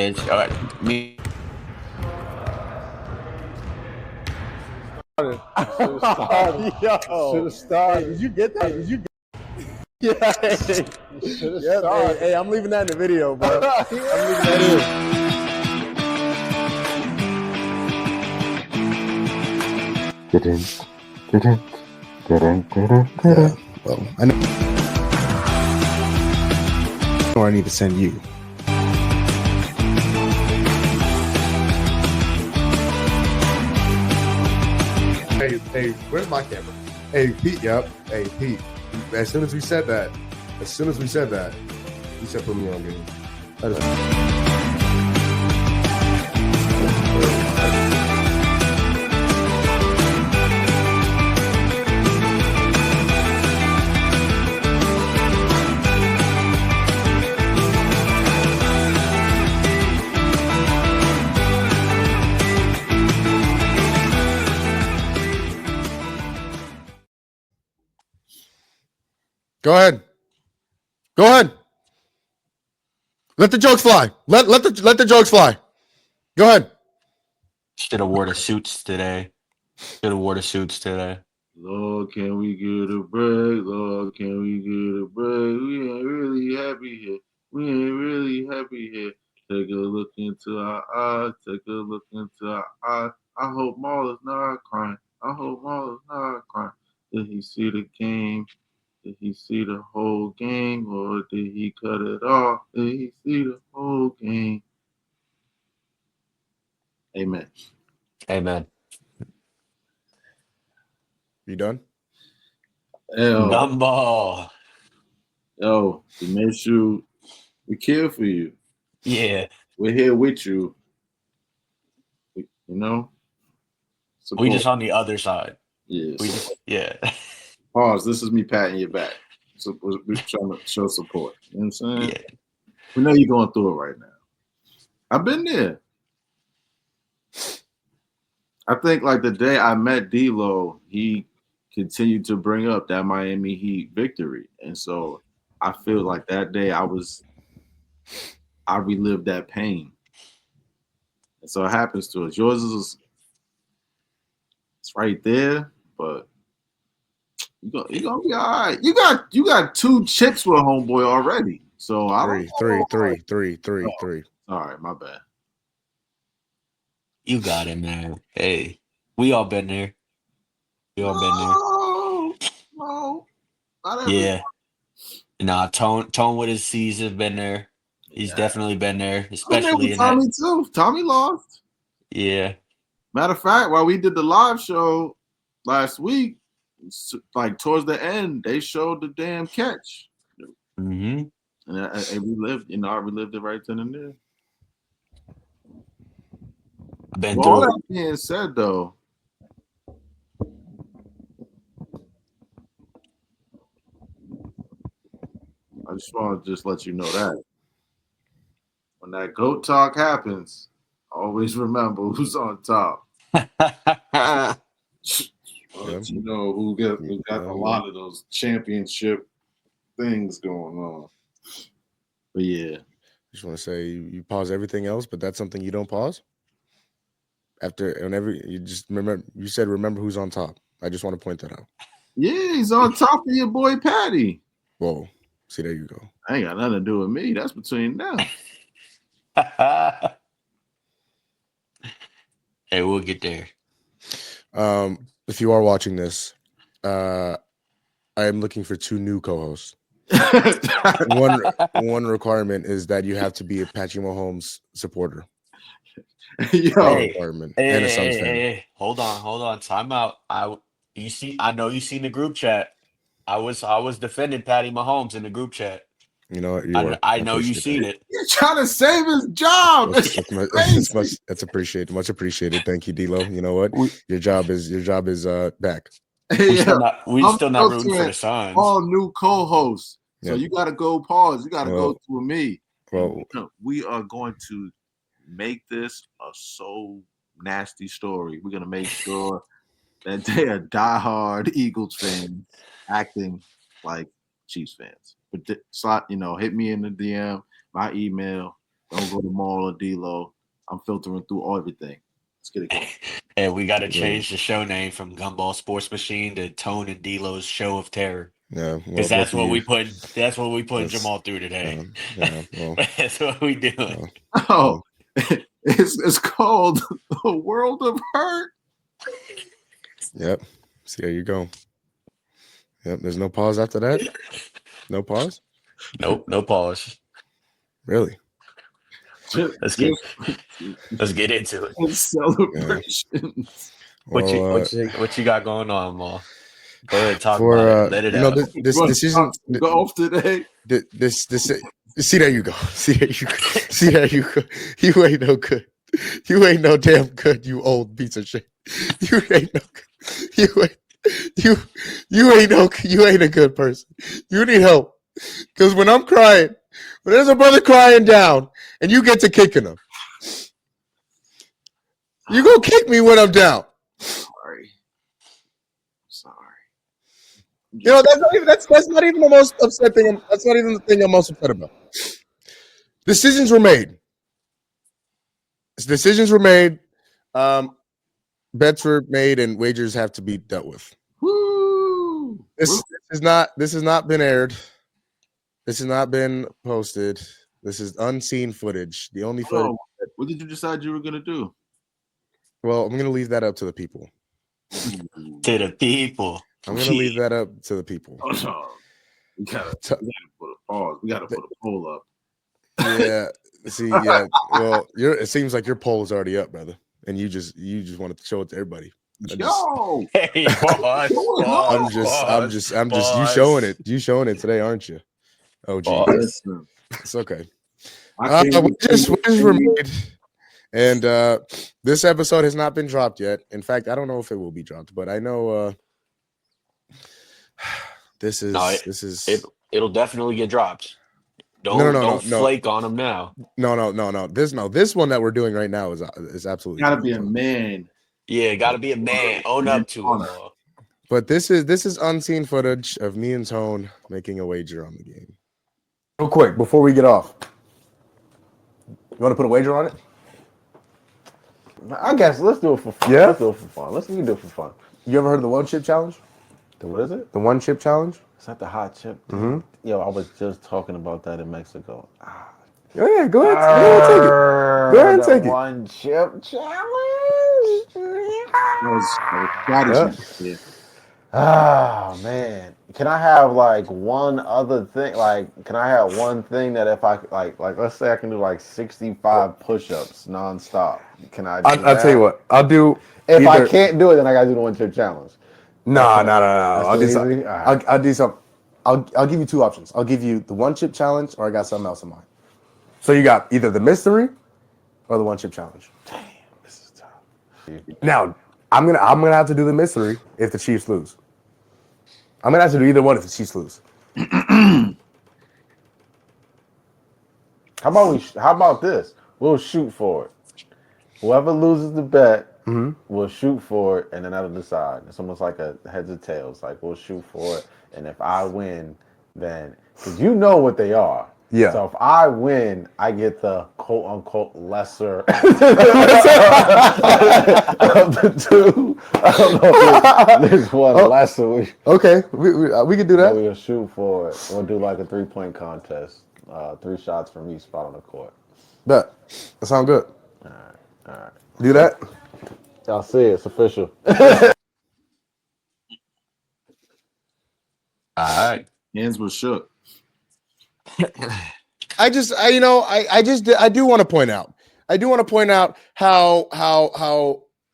It's me. Should have started. Yo, Should have started. Hey, did you get that? Hey, Did you? Yeah. Hey, should have yep, started. hey, I'm leaving that in the video, bro. I'm leaving that Yeah, well, I know I need to send you. Hey, where's my camera? Hey, Pete, yep. Hey, Pete. As soon as we said that, you said put me on game. That is- Go ahead. Go ahead. Let the jokes fly. Let the jokes fly. Go ahead. Should have wore the suits today. Lord, can we get a break? Lord, can we get a break? We ain't really happy here. Take a look into our eyes. I hope Maul is not crying. Did he see the game? Did he see the whole game? Or did he cut it off? Did he see the whole game? Amen. Amen. You done? Gumball. Yo, to make sure we care for you. Yeah. We're here with you. You know? Support. We just on the other side. Yes. Yeah. Pause. This is me patting your back. So we're trying to show support. You know what I'm saying? Yeah. We know you're going through it right now. I've been there. I think like the day I met D-Lo, he continued to bring up that Miami Heat victory. And so I feel like that day I relived that pain. And so it happens to us. Yours is it's right there, but you're gonna be all right. You got 2 chips with homeboy already. So I don't know. Three. All right, my bad. You got it, man. Hey, we all been there. No, not every. Yeah. Nah, Tone with his C's have been there. He's definitely been there, Been there especially with in that. Tommy too. Tommy lost. Yeah. Matter of fact, while we did the live show last week, like towards the end, they showed the damn catch, Mm-hmm. and we lived. I relived it right then and there. I've been Well, all through that being said, though, I just want to let you know that when that GOAT talk happens, always remember who's on top. it. But you know who got a lot of those championship things going on. But yeah, Just want to say you pause everything else, but that's something you don't pause. Whenever you just remember, you said remember who's on top. I just want to point that out. yeah, he's on top of your boy Patty. Whoa, see there you go. Ain't got nothing to do with me. That's between them. Hey, we'll get there. If you are watching this, I am looking for 2 new co-hosts. One requirement is that you have to be a Patrick Mahomes supporter. Yo, Requirement and a Suns fan. Hey, hold on. Time out. I know you seen the group chat. I was defending Patty Mahomes in the group chat. You know what? I know you seen it. you're trying to save his job. That's appreciated. Much appreciated. Thank you, D-Lo. You know what? Your job is back. We still not rooting for the Suns. All new co-hosts. So Yeah. you got to go pause. You got to go through me. Well, we are going to make this a so nasty story. We're going to make sure that they are diehard Eagles fans acting like Chiefs fans. But hit me in the DM, my email. Don't go to Mall or D-Lo. I'm filtering through everything. Let's get it going. And we got to change the show name from Gumball Sports Machine to Tone and D'Lo's Show of Terror. Yeah, well, Because that's what we put. That's what we put That's- Jamal through today. yeah, well, That's what we doing. Oh, it's called The World of Hurt. Yep. See, there you go. Yep. There's no pause after that. No pause. Nope, no pause. Really? Let's get into it. Celebrations. What you got going on, Ma? Go ahead, talk For about it. Let it out. this decision. Golf today. This. See, there you go. See, there you go. See, there you go. You ain't no good. You ain't no damn good. You old piece of shit. You ain't no good. You ain't a good person. You need help. Because when I'm crying, when there's a brother crying down, and you get to kicking him, you gonna kick me when I'm down. Sorry. You know, that's not even the most upset thing. That's not even the thing I'm most upset about. Decisions were made. Decisions were made. Bets were made, and wagers have to be dealt with. Woo! This has not been aired. This has not been posted. This is unseen footage. The only footage. What did you decide you were gonna do? Well, I'm gonna leave that up to the people. To the people. I'm gonna leave that up to the people. Oh, no. We gotta put a pause. We gotta put a poll up. Yeah. See, yeah. Well, it seems like your poll is already up, brother, and you just wanted to show it to everybody. Hey, pause. I'm just. You showing it. You showing it today, aren't you? Oh, geez. It's okay. We just were made, and this episode has not been dropped yet. In fact, I don't know if it will be dropped, but I know this is. It'll definitely get dropped. Don't flake on them now. No. This one that we're doing right now is absolutely gotta be a man. Yeah, gotta be a man. Own up to it. But this is unseen footage of me and Tone making a wager on the game. Real quick, before we get off, you want to put a wager on it? I guess let's do it for fun. Yeah? Let's do it for fun. Let's do it for fun. You ever heard of the one chip challenge? What is it? The one chip challenge? Is that the hot chip? Mm-hmm. Yo, I was just talking about that in Mexico. Oh, yeah, go ahead. Go ahead and take it. One chip challenge. Yeah. Oh man, can I have like one other thing? Like, can I have one thing that if I like let's say I can do like 65 push-ups nonstop? Can I? I'll tell you what. I'll do. If I can't do it, then I gotta do the one chip challenge. No. I'll do something. Right. I'll do something. I'll give you two options. I'll give you the one chip challenge, or I got something else in mind. So you got either the mystery or the one chip challenge. Damn, this is tough. Now I'm gonna have to do the mystery if the Chiefs lose. I'm gonna have to do either one if the Chiefs lose. How about this? We'll shoot for it. Whoever loses the bet, we'll shoot for it, and then that'll decide. It's almost like a heads or tails. Like we'll shoot for it, and if I win, then because you know what they are. Yeah. So if I win, I get the quote unquote lesser of the two. I don't know if there's one lesser. Okay, we can do that. We'll shoot for it. We'll do like a 3-point contest. 3 shots from each spot on the court. Bet. That sounds good. All right. Do that. Y'all see it. It's official. All right. Hands were shook. I do want to point out. I do want to point out how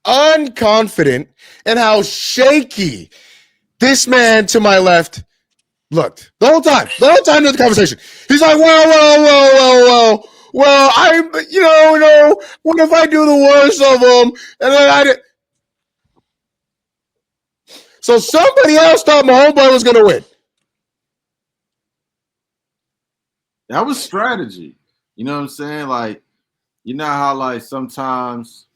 unconfident and how shaky this man to my left looked the whole time. The whole time during the conversation, he's like, well. What if I do the worst of them? And then I did. So somebody else thought my homeboy was gonna win. That was strategy. You know what I'm saying? Like, you know how like sometimes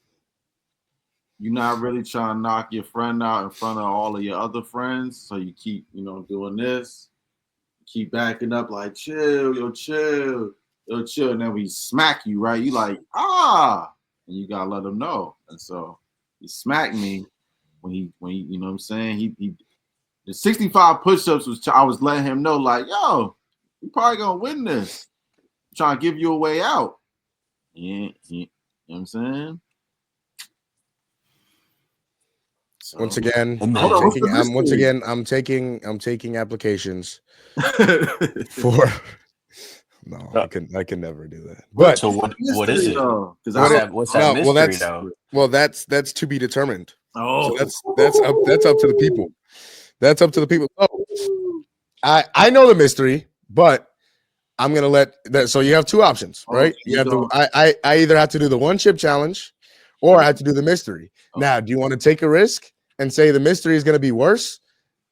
you're not really trying to knock your friend out in front of all of your other friends. So you keep, doing this, keep backing up like chill. it'll chill, and then we smack you, right? You like, ah, and you gotta let him know. And so he smacked me when he, you know what I'm saying? He the 65 push-ups I was letting him know, like, yo, you probably gonna win this. I'm trying to give you a way out. Yeah, you know what I'm saying? So, Once again, Man. I'm taking applications for. No, I can never do that. But So what is it? Because What's that mystery though? that's to be determined. Oh, So that's up to the people. That's up to the people. So, I know the mystery, but I'm gonna let that. So you have two options, right? You have to. I either have to do the one chip challenge, or I have to do the mystery. Now, do you want to take a risk and say the mystery is gonna be worse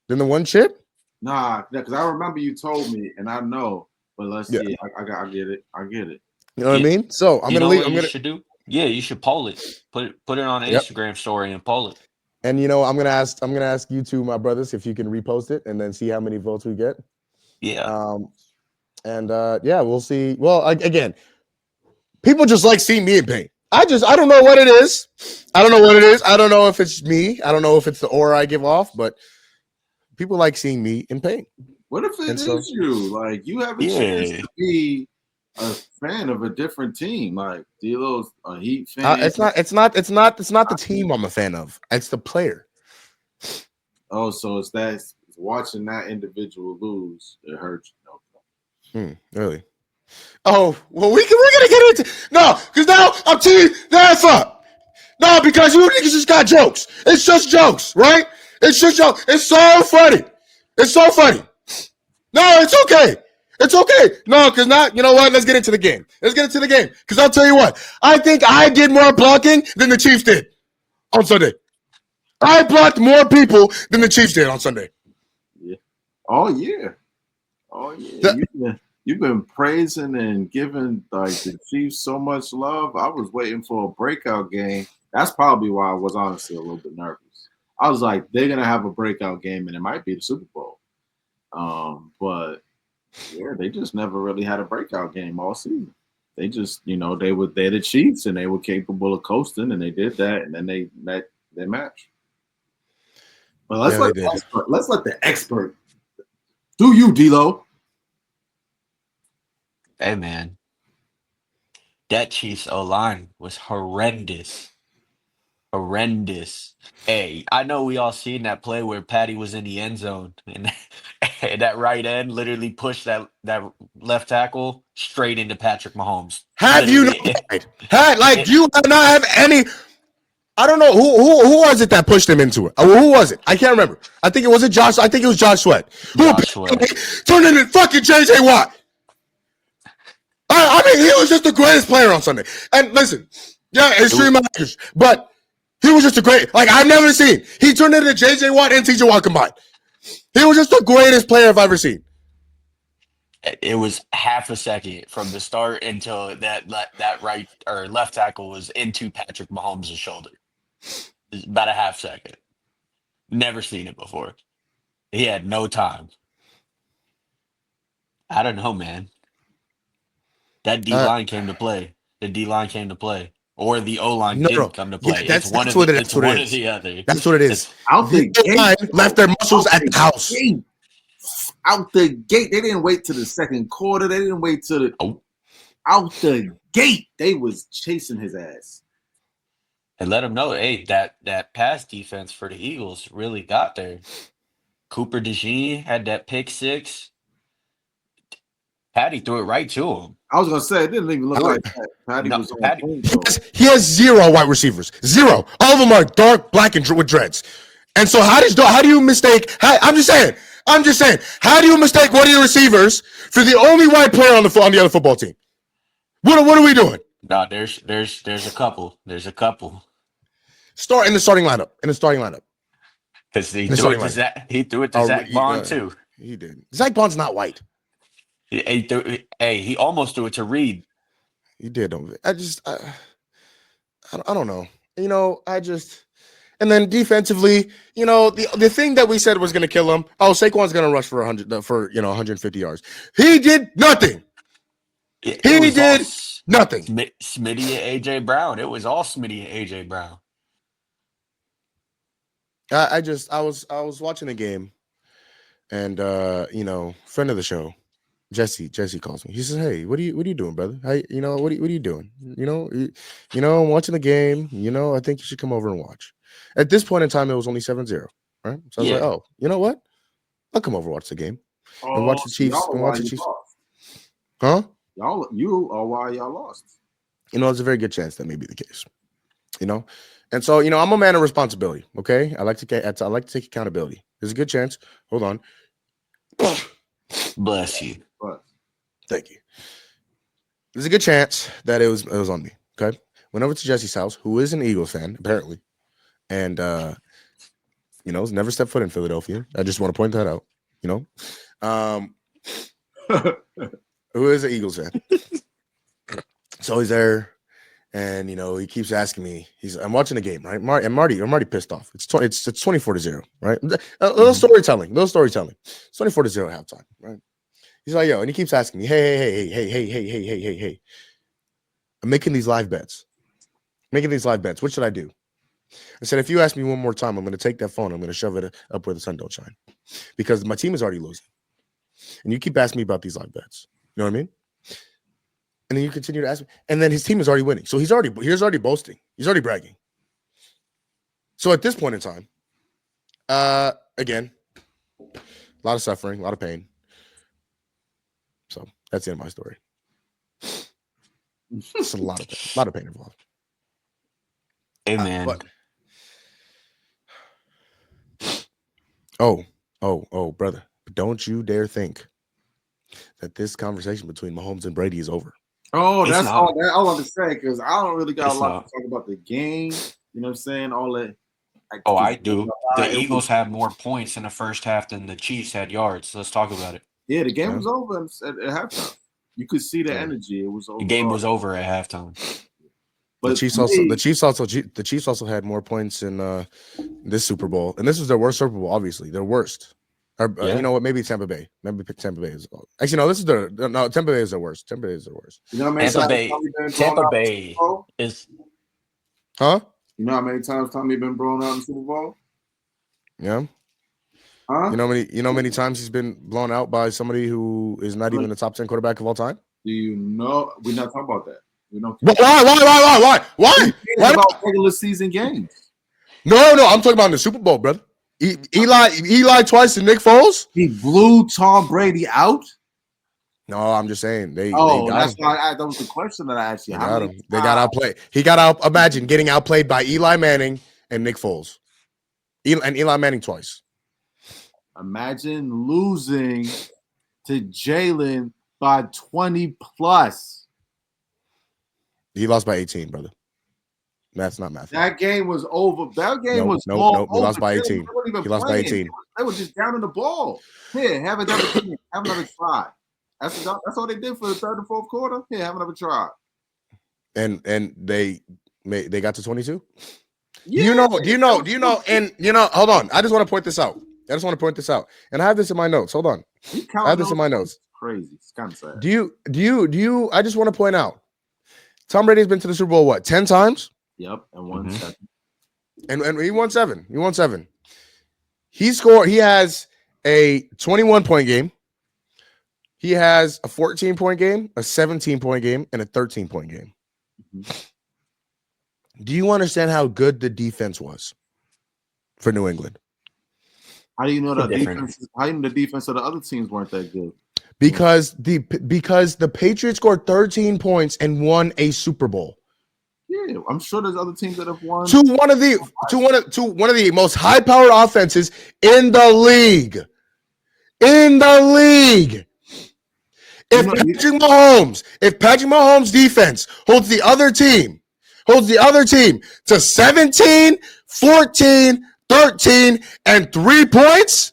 than the one chip? Nah, because I remember you told me, and I know. But let's see. I get it. I get it. You know what I mean? So I'm gonna leave. What you should do? Yeah, you should poll it. Put it on an Instagram story and poll it. And I'm gonna ask you two, my brothers, if you can repost it and then see how many votes we get. Yeah. We'll see. Well, again, people just like seeing me in pain. I don't know what it is. I don't know if it's me. I don't know if it's the aura I give off, but people like seeing me in pain. What if it is you? Like, you have a chance to be a fan of a different team. Like, D'Lo's a Heat fan. It's not the team I'm a fan of. It's the player. Oh, so it's watching that individual lose. It hurts you. Really? Oh, well, we're gonna get into because now I'm teeing the F up. No, because you niggas just got jokes. It's just jokes, right? It's just jokes. It's so funny. It's so funny. No, it's okay. It's okay. No, because not, you know what? Let's get into the game. Because I'll tell you what. I think I did more blocking than the Chiefs did on Sunday. I blocked more people than the Chiefs did on Sunday. Yeah. Oh, yeah. You've been praising and giving like the Chiefs so much love. I was waiting for a breakout game. That's probably why I was honestly a little bit nervous. I was like, they're going to have a breakout game, and it might be the Super Bowl. But yeah, they just never really had a breakout game all season. They just, they're the Chiefs and they were capable of coasting, and they did that, and then they met their match. But let's let the expert do you, D'Lo. Hey man, that Chiefs O-line was horrendous. Hey, I know we all seen that play where Patty was in the end zone and that right end literally pushed that left tackle straight into Patrick Mahomes. Have you not you not have any? I don't know who was it that pushed him into it. Who was it? I can't remember. I think it was Josh. I think it was Josh Sweat. Turned into fucking JJ Watt. I mean, he was just the greatest player on Sunday. And listen, extreme language, but he was just a great. Like, I've never seen. He turned into JJ Watt and TJ Watt combined. He was just the greatest player I've ever seen. It was half a second from the start until that right or left tackle was into Patrick Mahomes' shoulder. It's about a half second. Never seen it before. He had no time. I don't know, man. That D-line came to play. The D-line came to play. Or the O-line didn't come to play. That's one or the other. That's what it is. Out the gate, left their muscles at the house. Out the gate. They didn't wait till the second quarter. They didn't wait till out the gate. They was chasing his ass. And let him know, hey, that pass defense for the Eagles really got there. Cooper DeJean had that pick six. Patty threw it right to him. I was gonna say it didn't even look like that. Patty was on point. He has zero wide receivers. Zero. All of them are dark black and with dreads. And so how do you mistake? I'm just saying. How do you mistake one of your receivers for the only white player on the other football team? What are we doing? No, there's a couple. There's a couple. In the starting lineup. Because he threw it to Zach Bond too. He did. Zach Bond's not white. He almost threw it to Reed. He did. I don't know. And then defensively, the thing that we said was going to kill him. Oh, Saquon's going to rush for 150 yards. He did nothing. It He was all did nothing. Smitty and AJ Brown. It was all Smitty and AJ Brown. I was watching the game, and friend of the show, Jesse calls me. He says, "Hey, what are you doing, brother? Hey, what are you doing? I'm watching the game. I think you should come over and watch." At this point in time, it was only 7-0, right? So I was like, "Oh, you know what? I'll come over and watch the game and watch the Chiefs and watch the Chiefs." Huh? Why y'all lost. There's a very good chance that may be the case. And so I'm a man of responsibility. Okay, I like to take accountability. There's a good chance. Hold on. Bless you. Thank you. There's a good chance that it was on me. Okay, went over to Jesse's house, who is an Eagles fan apparently, and has never stepped foot in Philadelphia. I just want to point that out. Who is an Eagles fan? So he's there. And he keeps asking me. I'm watching the game, right? I'm already pissed off. It's 24-0, right? A little storytelling. It's 24-0 at halftime, right? He's like, yo, and he keeps asking me, hey. I'm making these live bets. What should I do? I said, if you ask me one more time, I'm going to take that phone. I'm going to shove it up where the sun don't shine, because my team is already losing, and you keep asking me about these live bets. You know what I mean? And then you continue to ask me, and then his team is already winning. So he's already boasting. He's already bragging. So at this point in time, again, a lot of suffering, a lot of pain. So that's the end of my story. It's a lot of pain involved. Amen. Brother, don't you dare think that this conversation between Mahomes and Brady is over. Oh, that's all that I want to say, because I don't really got a lot to talk about the game. You know what I'm saying? All that. I do. The Eagles had more points in the first half than the Chiefs had yards. So let's talk about it. Yeah, the game was over at halftime. You could see the energy. It was over. The game was over at halftime. But the Chiefs also had more points in this Super Bowl, and this was their worst Super Bowl. Obviously, their worst. You know what? Maybe Tampa Bay. Maybe Tampa Bay is. Actually, no. This is Tampa Bay is their worst. Tampa Bay is their worst. You know how many Tampa Bay is. Huh? You know how many times Tommy been blown out in the Super Bowl? Yeah. Huh? You know how many times he's been blown out by somebody who is not even the top 10 quarterback of all time? Do you know? We're not talking about that. We don't. Why? Why about regular season games? No. I'm talking about in the Super Bowl, brother. Eli twice and Nick Foles. He blew Tom Brady out. No, I'm just saying that's why that was the question that I asked you. They got him. They got outplayed. He got out. Imagine getting outplayed by Eli Manning and Nick Foles, and Eli Manning twice. Imagine losing to Jalen by 20 plus. He lost by 18, brother. That's not math. That game was over. That game was over. He lost by 18. He lost by 18. They were just down in the ball. Here, have another try. That's all they did for the third and fourth quarter. Here, have another try. And they got to 22. Yeah. Do you know? And hold on. I just want to point this out. And I have this in my notes. Hold on. I have this in my notes. Crazy. It's kind of sad. Do you? I just want to point out. Tom Brady's been to the Super Bowl 10 times? Yep, and won 7. And he won 7. He won 7. He has a 21-point game. He has a 14-point game, a 17-point game, and a 13-point game. Mm-hmm. Do you understand how good the defense was for New England? How do you know that defense? How do you know the defense of the other teams weren't that good? Because the Patriots scored 13 points and won a Super Bowl. Yeah, I'm sure there's other teams that have won. To one of the most high-powered offenses in the league. If Patrick Mahomes' defense holds the other team to 17, 14, 13, and 3 points,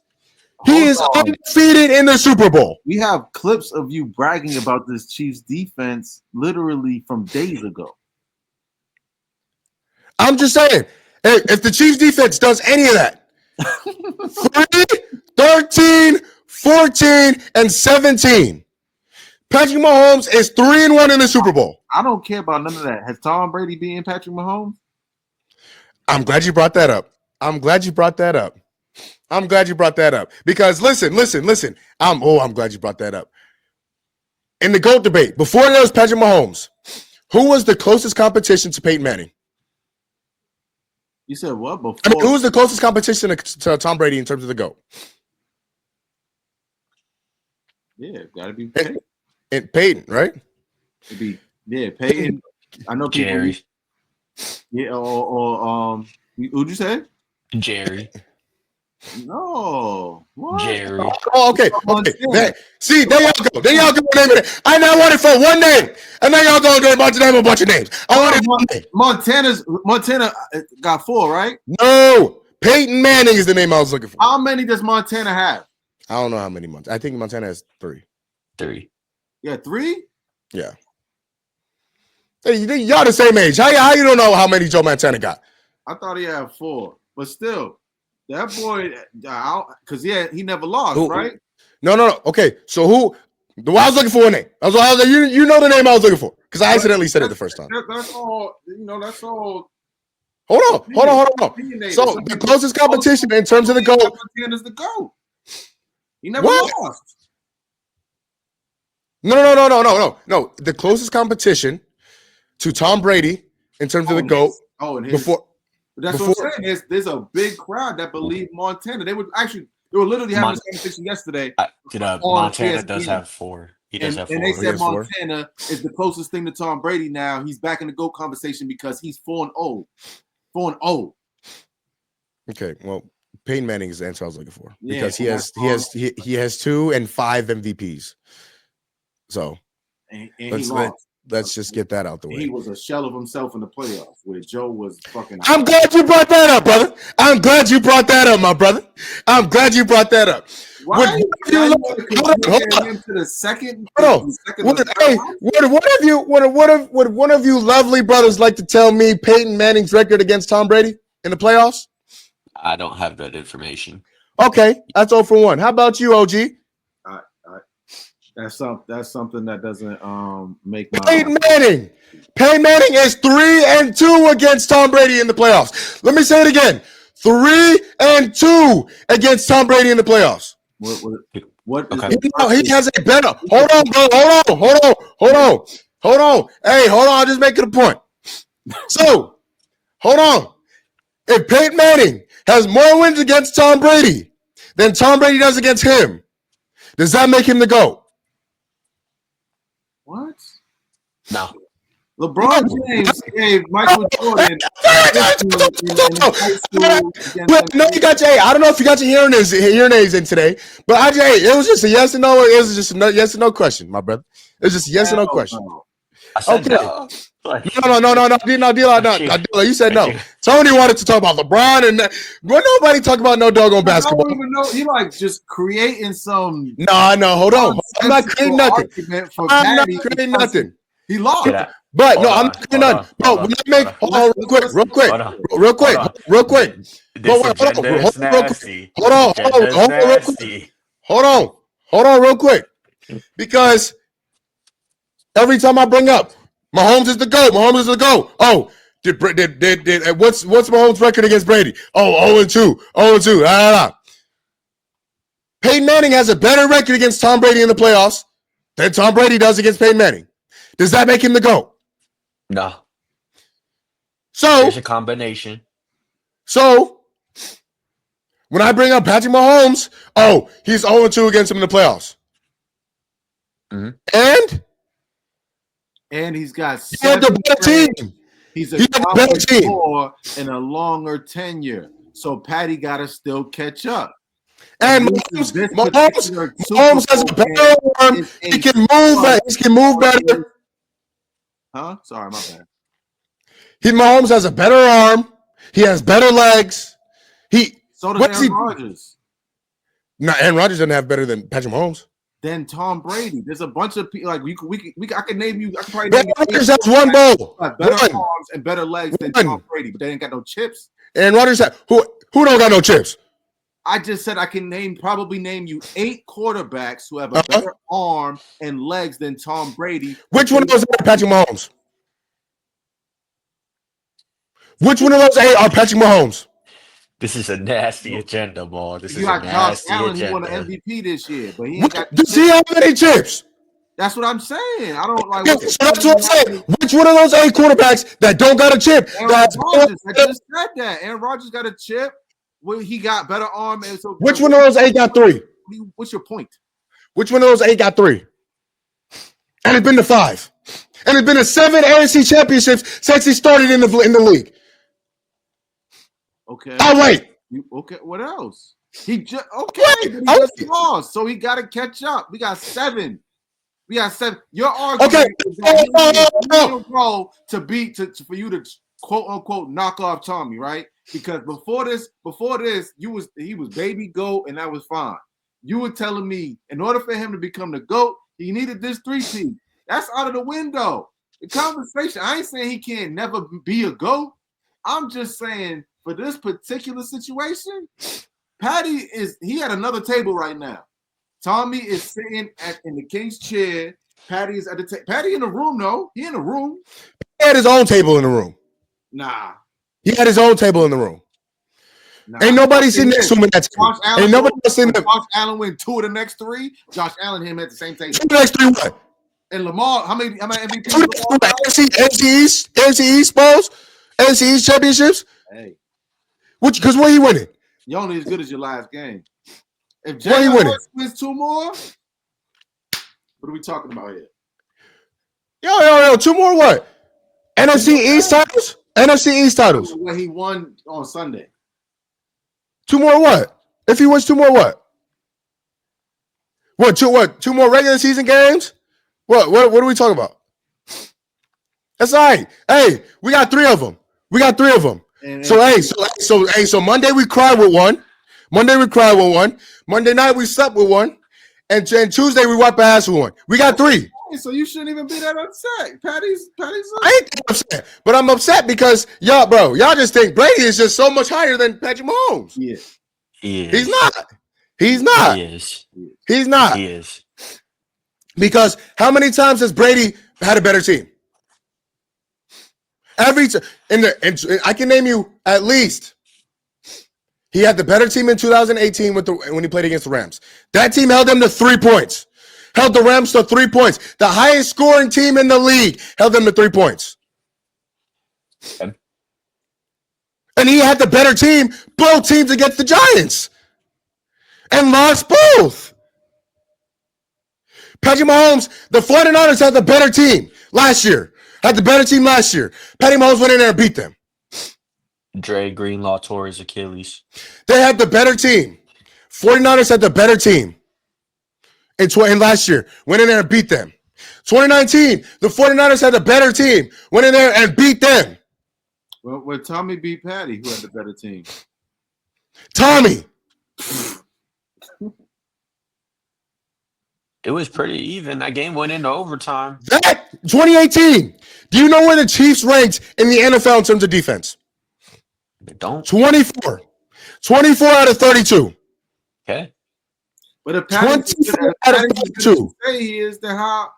he is undefeated in the Super Bowl. We have clips of you bragging about this Chiefs defense literally from days ago. I'm just saying, if the Chiefs defense does any of that, 3, 13, 14, and 17, Patrick Mahomes is 3-1 in the Super Bowl. I don't care about none of that. Has Tom Brady beaten Patrick Mahomes? I'm glad you brought that up. Because listen. I'm glad you brought that up. In the GOAT debate, before there was Patrick Mahomes, who was the closest competition to Peyton Manning? You said what? Before? I mean, who was the closest competition to Tom Brady in terms of the GOAT? Yeah, gotta be Peyton. Peyton, right? Peyton. I know people. Jerry. Yeah, or who'd you say? Jerry. No. What? Jerry. Oh, okay. See, there y'all go. Naming it. I now wanted for one name, and then y'all go name a bunch of names. Montana got 4, right? No, Peyton Manning is the name I was looking for. How many does Montana have? I don't know how many months. I think Montana has 3. 3. Yeah, 3. Yeah. Hey, y'all the same age. How you don't know how many Joe Montana got? I thought he had 4, but still, that boy, because he never lost, right? No. Okay, so who? I was looking for a name. I was like, you know the name I was looking for because I accidentally said it the first time. That's all. That's all. Hold on. So the closest competition in terms of the GOAT. Montana's the GOAT. He never lost. No. The closest competition to Tom Brady in terms of the GOAT. That's what I'm saying. There's a big crowd that believe Montana. They were literally having this conversation yesterday. Montana does have 4. He does have 4. And they said Montana is the closest thing to Tom Brady now. He's back in the GOAT conversation because he's 4-0. 4-0. Okay, well, Peyton Manning is the answer I was looking for because he has 2 and 5 MVPs. So let's just get that out the way. He was a shell of himself in the playoffs where Joe was fucking. I'm glad you brought that up, brother. I'm glad you brought that up, my brother. I'm glad you brought that up. Why Hold on. To the second? Would one of you lovely brothers like to tell me Peyton Manning's record against Tom Brady in the playoffs? I don't have that information. Okay, that's 0 for 1. How about you, OG? That's something that doesn't make my Peyton Manning is 3-2 against Tom Brady in the playoffs. Let me say it again. 3-2 against Tom Brady in the playoffs. What okay. He has a better. Hold on, bro. Hold on. Hey, hold on. I'll just make it a point. So, hold on. If Peyton Manning has more wins against Tom Brady than Tom Brady does against him, does that make him the GOAT? What? No. LeBron James gave Michael Jordan. No, you got your. I don't know if you got your hearing aids in today, but it was just a yes or no. It was just a yes or no question, my brother. It was just a yes or no question. I said okay. No. No. You said no. Tony wanted to talk about LeBron, and nobody talk about no doggone basketball. I don't even know. He just creating some. No. Hold on. I'm not creating nothing. He lost. But no, I'm not creating nothing. No, hold on, real quick. Hold on, real quick. Because every time I bring up Mahomes is the GOAT. Oh, what's Mahomes' record against Brady? Oh, 0-2. Peyton Manning has a better record against Tom Brady in the playoffs than Tom Brady does against Peyton Manning. Does that make him the GOAT? No. So there's a combination. So when I bring up Patrick Mahomes, he's 0-2 against him in the playoffs. Mm-hmm. And he's got a better team. He's a better team and a longer tenure. So Patty got to still catch up. And Mahomes has a better arm. He can move. He can move better. Huh? Sorry, my bad. Mahomes has a better arm. He has better legs. So does Aaron Rodgers. No, Aaron Rodgers doesn't have better than Patrick Mahomes. Than Tom Brady. There's a bunch of people I could name you. I could probably name Rodgers has one bowl. Better arms and better legs than Tom Brady, but they ain't got no chips. Aaron Rodgers who don't got no chips? I just said I can probably name you 8 quarterbacks who have a better arm and legs than Tom Brady. Which one of those are Patrick Mahomes? Which one of those 8 are Patrick Mahomes? This is a nasty agenda, ball. This You is a got Josh nasty Allen, who won agenda. an MVP this year, but he ain't got. Does he have any chips? That's what I'm saying. I don't like. So that's what I'm saying. Which one of those 8 quarterbacks that don't got a chip? Aaron Rodgers. I just said that. Aaron Rodgers got a chip. Well, he got better arm. And so which one of those 8 got 3? What's your point? Which one of those 8 got 3? And it's been to 5. And it's been to 7 AFC championships since he started in the league. Okay. Oh wait. Okay. What else? He just he just lost, so he got to catch up. We got 7. We got 7. Your argument is that go to beat for you to quote unquote knock off Tommy, right? Because before this, he was baby GOAT, and that was fine. You were telling me in order for him to become the GOAT, he needed this 3-peat. That's out of the window. The conversation. I ain't saying he can't never be a GOAT. I'm just saying for this particular situation, Patty he at another table right now. Tommy is sitting in the king's chair. Patty is at the table. Patty in the room, though. He in the room. He had his own table in the room. Nah. He had his own table in the room. Nah. Ain't nobody sitting next to him at that table. Ain't nobody sitting there. Josh Allen win 2 of the next 3. Josh Allen and him at the same table. 2 of the next 3 what? And Lamar, how many MVPs? NFC East Bowls? NFC East championships? Hey. Because what he winning? You're only as good as your last game. If Jalen wins 2 more, what are we talking about here? Yo, 2 more what? NFC East titles? NFC East titles. What he won on Sunday. 2 more what? If he wins 2 more what? What? 2 more regular season games? What are we talking about? That's all right. Hey, we got 3 of them. So Monday we cried with 1. Monday night we slept with 1. And Tuesday we wiped our ass with 1. We got 3. So you shouldn't even be that upset. Patty's I ain't upset, but I'm upset because y'all just think Brady is just so much higher than Patrick Mahomes. Yeah. He's not. He's not. He is. Because how many times has Brady had a better team? Every time. I can name you at least. He had the better team in 2018 when he played against the Rams. That team held them to 3 points. Held the Rams to 3 points. The highest scoring team in the league held them to 3 points. And he had the better team, both teams against the Giants. And lost both. Patrick Mahomes, the 49ers had the better team last year. Patty Mahomes went in there and beat them. Dre Greenlaw tore his Achilles. They had the better team. 49ers had the better team. In last year, went in there and beat them. 2019, the 49ers had the better team. Went in there and beat them. Well, when Tommy beat Patty, who had the better team? Tommy. It was pretty even. That game went into overtime. 2018. Do you know where the Chiefs ranked in the NFL in terms of defense? They don't. 24. 24 out of 32. Okay. But if Patty say he is, then how?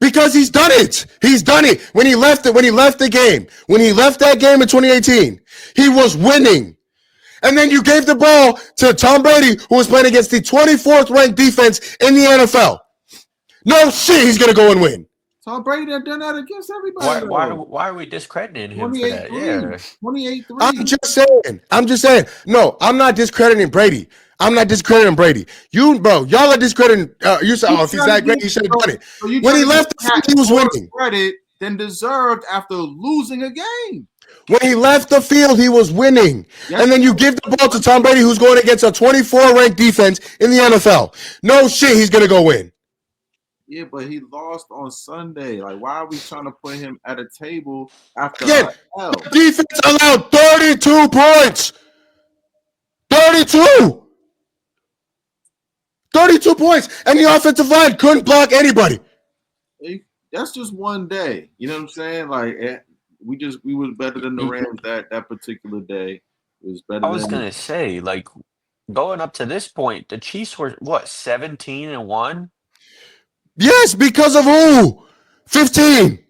Because he's done it. When he left that game in 2018, he was winning. And then you gave the ball to Tom Brady, who was playing against the 24th ranked defense in the NFL. No shit, he's gonna go and win. Tom Brady done that against everybody. Why are we discrediting him for that? 28-3. I'm just saying. No, I'm not discrediting Brady. Y'all are discrediting. You said, if he's that great, he should have done it. So when he left the field, he was winning. Credit than deserved after losing a game. When he left the field, he was winning. Yes. And then you give the ball to Tom Brady, who's going against a 24-ranked defense in the NFL. No shit, he's going to go win. Yeah, but he lost on Sunday. Like, why are we trying to put him at a table after defense allowed 32 points. 32 points. And the offensive line couldn't block anybody. That's just one day. You know what I'm saying? Like, we was better than the Rams that particular day. It was better. I was gonna say, like, Going up to this point, the Chiefs were what 17-1. Yes, because of who? 15. It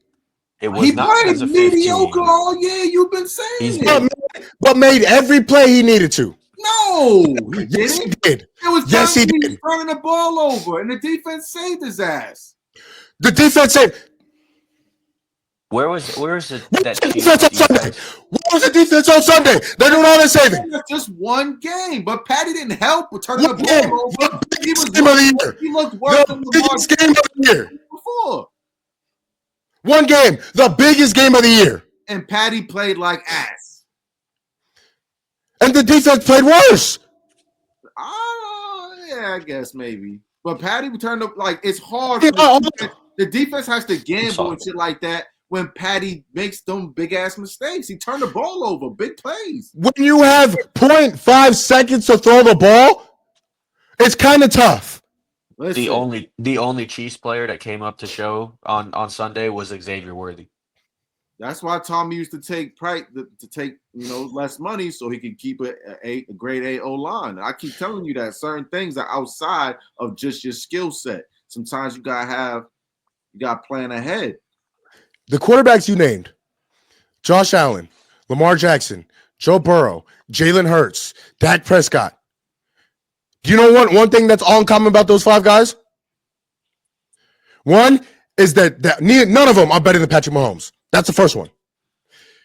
He was not played because of mediocre 15. all year. You've been saying He's But, it. but made every play he needed to. No, he Yes, he didn't. did. There was Yes, times he when he was did. turning the ball over, and the defense saved his ass. The defense said, where was that what was the Chiefs defense on Sunday? defense? What was the defense on Sunday? They're doing all the saving. That's just one game, but Patty didn't help with turning the One game. ball over. The biggest game of the year. He looked worse than The Lamar biggest game of the year. before. One game. The biggest game of the year. And Patty played like ass. And the defense played worse. Yeah, I guess maybe. But Patty turned up like it's hard. Yeah, For the defense has to gamble and sorry. shit like that when Patty makes them big ass mistakes. He turned the ball over, big plays. When you have 0.5 seconds to throw the ball, it's kind of tough. Listen, The only Chiefs player that came up to show on Sunday was Xavier Worthy. that's why Tommy used to take less money so he could keep a grade A O line. I keep telling you that certain things are outside of just your skill set. Sometimes you gotta plan ahead. The quarterbacks you named, Josh Allen, Lamar Jackson, Joe Burrow, Jalen Hurts, Dak Prescott. Do you know one thing that's all in common about those five guys? One is that none of them are better than Patrick Mahomes. That's the first one.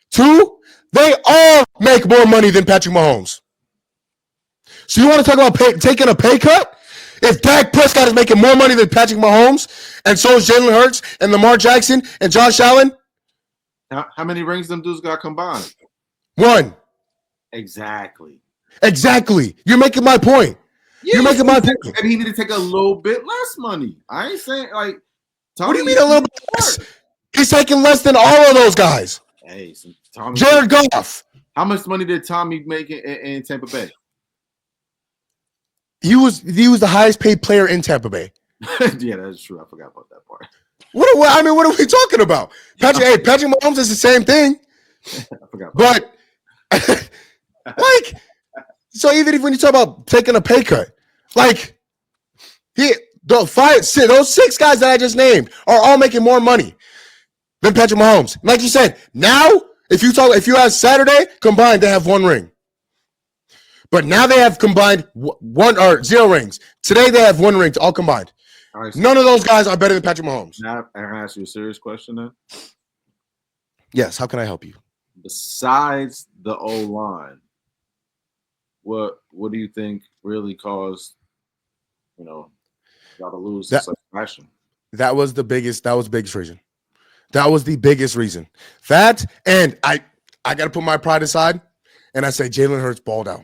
Two, they all make more money than Patrick Mahomes. So you want to talk about taking a pay cut? If Dak Prescott is making more money than Patrick Mahomes, and so is Jalen Hurts and Lamar Jackson and Josh Allen, How many rings them dudes got combined? one. Exactly. You're making my point. You're making my point. And he need to take a little bit less money. I ain't saying like. What do you mean a little bit less? He's taking less than all of those guys. Hey, Tommy. Jared Goff. How much money did Tommy make in Tampa Bay? He was the highest paid player in Tampa Bay. Yeah, that's true. I forgot about that part. What are we talking about? Patrick Mahomes is the same thing. I forgot. But like, so even if when you talk about taking a pay cut, like those six guys that I just named are all making more money than Patrick Mahomes. Like you said, now if you have Saturday combined, they have one ring. But now they have combined one or 0 rings. Today they have one ring, all combined. All right, so None of those guys are better than Patrick Mahomes. now I can ask you a serious question then. Yes, how can I help you? Besides the O line, what do you think really caused y'all to lose in such fashion? That was the biggest reason. That was the biggest reason. That, and I got to put my pride aside, and I say Jalen Hurts balled out.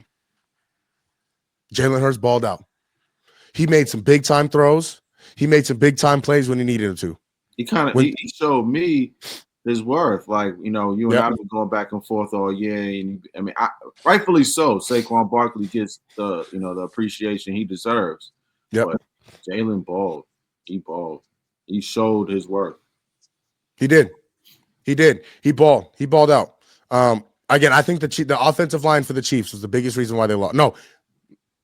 Jalen Hurts balled out. He made some big time throws. He made some big time plays when he needed him to. He showed me his worth. Like, you and I have been going back and forth all year. And I mean, rightfully so. Saquon Barkley gets the appreciation he deserves. Yep. But Jalen balled. He balled. He showed his worth. He did. He balled. He balled out. Again, I think the offensive line for the Chiefs was the biggest reason why they lost. No.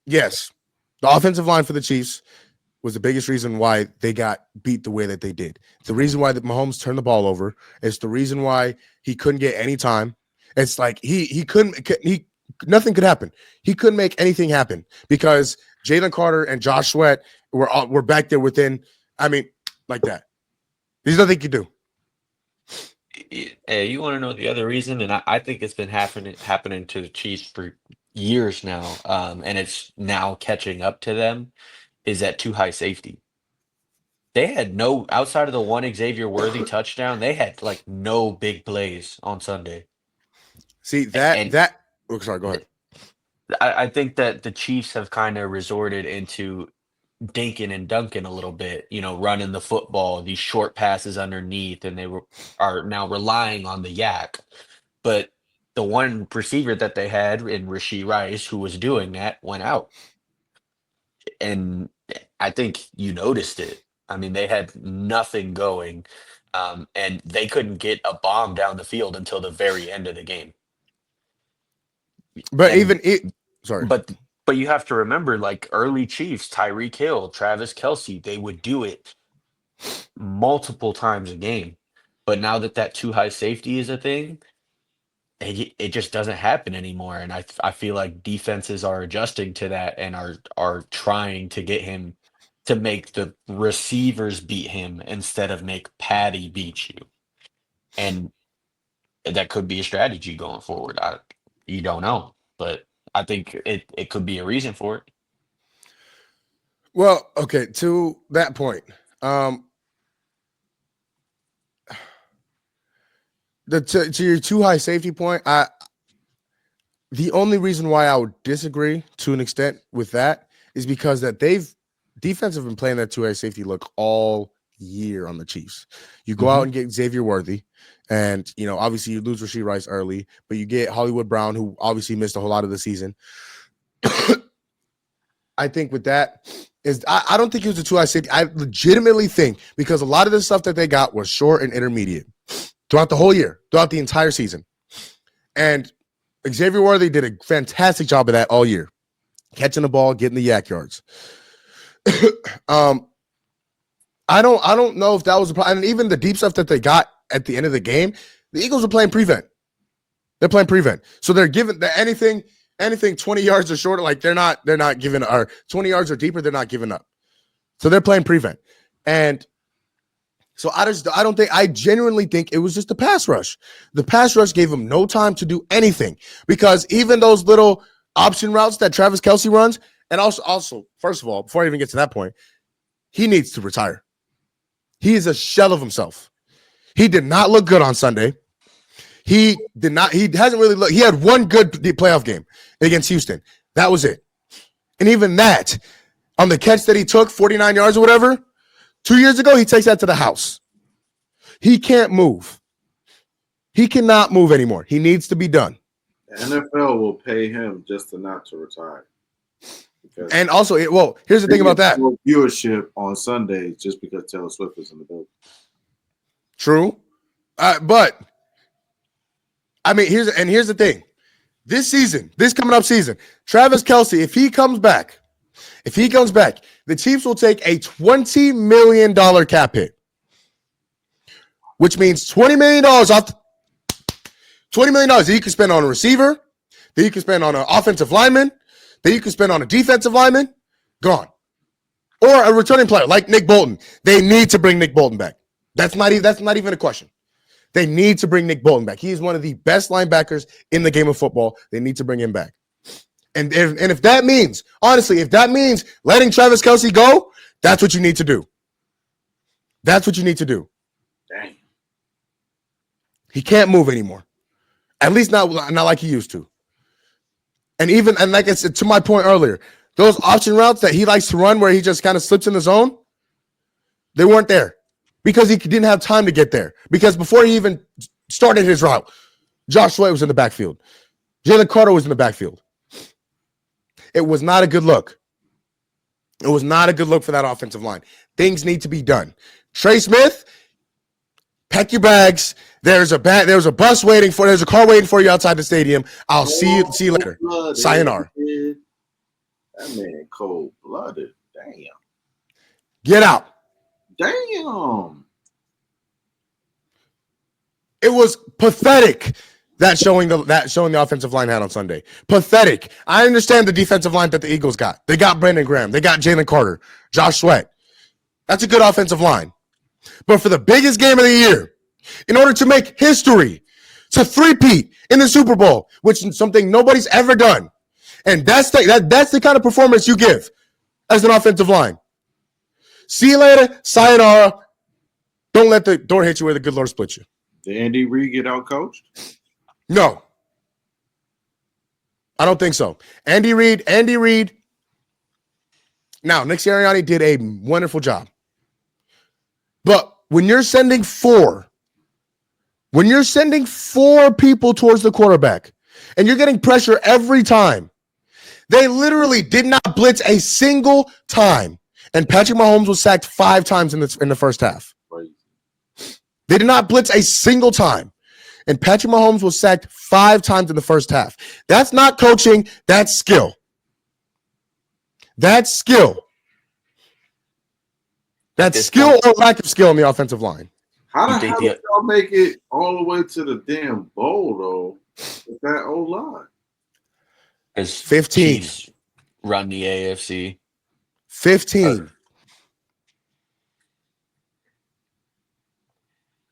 Yes. The offensive line for the Chiefs was the biggest reason why they got beat the way that they did. The reason why Mahomes turned the ball over is the reason why he couldn't get any time. It's like nothing could happen. He couldn't make anything happen because Jalen Carter and Josh Sweat were back there within, like that. There's nothing you could do. Hey, you want to know the other reason? And I think it's been happening to the Chiefs for years now, and it's now catching up to them, is that too high safety. They had no, outside of the one Xavier Worthy touchdown, they had like no big plays on Sunday. See, sorry, go ahead. I think that the Chiefs have kind of resorted into dinking and dunking a little bit, running the football, these short passes underneath, and they are now relying on the yak. But the one receiver that they had in Rashee Rice, who was doing that, went out. And I think you noticed it. I mean, they had nothing going, and they couldn't get a bomb down the field until the very end of the game. But And- sorry. But But you have to remember, like early Chiefs, Tyreek Hill, Travis Kelsey, they would do it multiple times a game. But now that that too high safety is a thing, it just doesn't happen anymore. And I feel like defenses are adjusting to that and are trying to get him to make the receivers beat him instead of make Patty beat you. And that could be a strategy going forward. You don't know, but I think it could be a reason for it. Well, okay, to that point, to your too high safety point, the only reason why I would disagree to an extent with that is because that defense have been playing that too high safety look all year on the Chiefs. You go out and get Xavier Worthy, and obviously you lose Rashee Rice early, but you get Hollywood Brown, who obviously missed a whole lot of the season. I think with that is I don't think it was a too high safety. I legitimately think because a lot of the stuff that they got was short and intermediate throughout the whole year, throughout the entire season. And Xavier Worthy did a fantastic job of that all year, catching the ball, getting the yak yards. I don't know if that was a problem. And even the deep stuff that they got at the end of the game, the Eagles are playing prevent. They're playing prevent, so they're giving anything 20 yards or shorter, like they're not giving, or 20 yards or deeper, they're not giving up. So they're playing prevent, and so I genuinely think it was just the pass rush. The pass rush gave him no time to do anything because even those little option routes that Travis Kelsey runs, and also, first of all, before I even get to that point, he needs to retire. He is a shell of himself. He did not look good on Sunday. He hasn't really looked. He had one good playoff game against Houston. That was it. And even that, on the catch that he took, 49 yards or whatever, 2 years ago, he takes that to the house. He can't move. He cannot move anymore. He needs to be done. The NFL will pay him just not to retire. And also, here's the thing about that. Viewership on Sundays just because Taylor Swift is in the building. True. But, I mean, here's the thing. This coming up season, Travis Kelsey, if he comes back, the Chiefs will take a $20 million cap hit, which means $20 million off. $20 million that you can spend on a receiver, that you can spend on an offensive lineman, that you can spend on a defensive lineman, gone. Or a returning player like Nick Bolton. They need to bring Nick Bolton back. That's not even a question. They need to bring Nick Bolton back. He is one of the best linebackers in the game of football. They need to bring him back. And if that means, honestly, letting Travis Kelsey go, that's what you need to do. That's what you need to do. Dang. He can't move anymore. At least not like he used to. And like I said, to my point earlier, those option routes that he likes to run where he just kind of slips in the zone, they weren't there because he didn't have time to get there. Because before he even started his route, Josh Sweat was in the backfield. Jalen Carter was in the backfield. It was not a good look. It was not a good look for that offensive line. Things need to be done. Trey Smith, pack your bags. There's a car waiting for you outside the stadium. I'll see you later. Sayonara. That man cold-blooded. Damn. Get out. Damn. It was pathetic that showing the offensive line had on Sunday. Pathetic. I understand the defensive line that the Eagles got. They got Brandon Graham. They got Jalen Carter, Josh Sweat. That's a good offensive line. But for the biggest game of the year, in order to make history, to three-peat in the Super Bowl, which is something nobody's ever done, and that's the kind of performance you give as an offensive line. See you later. Sayonara. Don't let the door hit you where the good Lord split you. Did Andy Reid get out coached? No. I don't think so. Andy Reid. Now, Nick Sirianni did a wonderful job. But when you're sending four people towards the quarterback and you're getting pressure every time, they literally did not blitz a single time. And Patrick Mahomes was sacked 5 times in the first half. Right. They did not blitz a single time. And Patrick Mahomes was sacked 5 times in the first half. That's not coaching. That's skill. That's skill. That's this skill point- or lack of skill on the offensive line. How You the think hell did y'all make it all the way to the damn bowl though? With that O line. Because 15. Chiefs run the AFC. 15.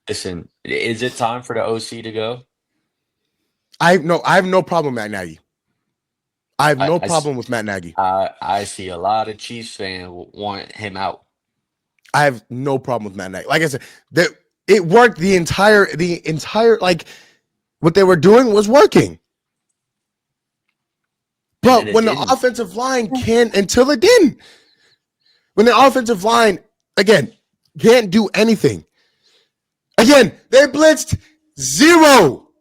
Listen, is it time for the OC to go? I have no problem with Matt Nagy. I have no I problem with Matt Nagy. I see a lot of Chiefs fans want him out. I have no problem with Matt Nagy. Like I said, it worked the entire like what they were doing was working. But it when the didn't. offensive line can't until it didn't. When the offensive line again can't do anything. Again, they blitzed zero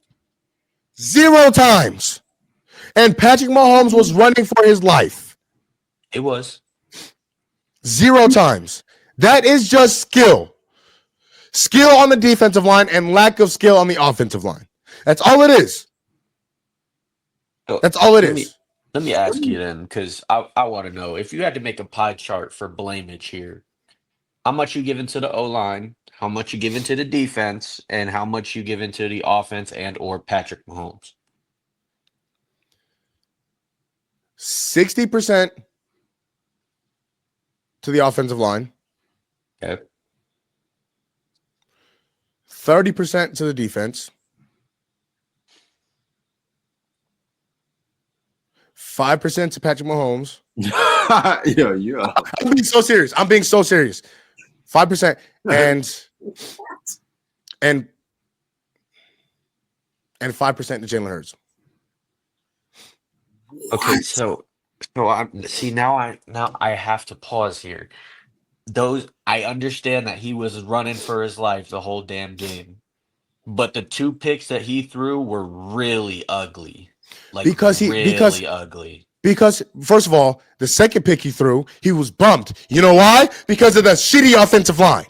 times. And Patrick Mahomes was running for his life. It was. 0 times. That is just skill. Skill on the defensive line and lack of skill on the offensive line. That's all it is. That's all it is. Let me ask you then, because I want to know if you had to make a pie chart for blameage here, how much you give into the O-line, how much you give into the defense, and how much you give into the offense and or Patrick Mahomes. 60% to the offensive line. Okay. 30% to the defense. 5% to Patrick Mahomes. yeah. I'm being so serious. 5% and 5% to Jalen Hurts. Okay, so I see now I have to pause here. I understand that he was running for his life the whole damn game. But the 2 picks that he threw were really ugly. Like Because ugly. Because, first of all, the second pick he threw, he was bumped. You know why? Because of the shitty offensive line.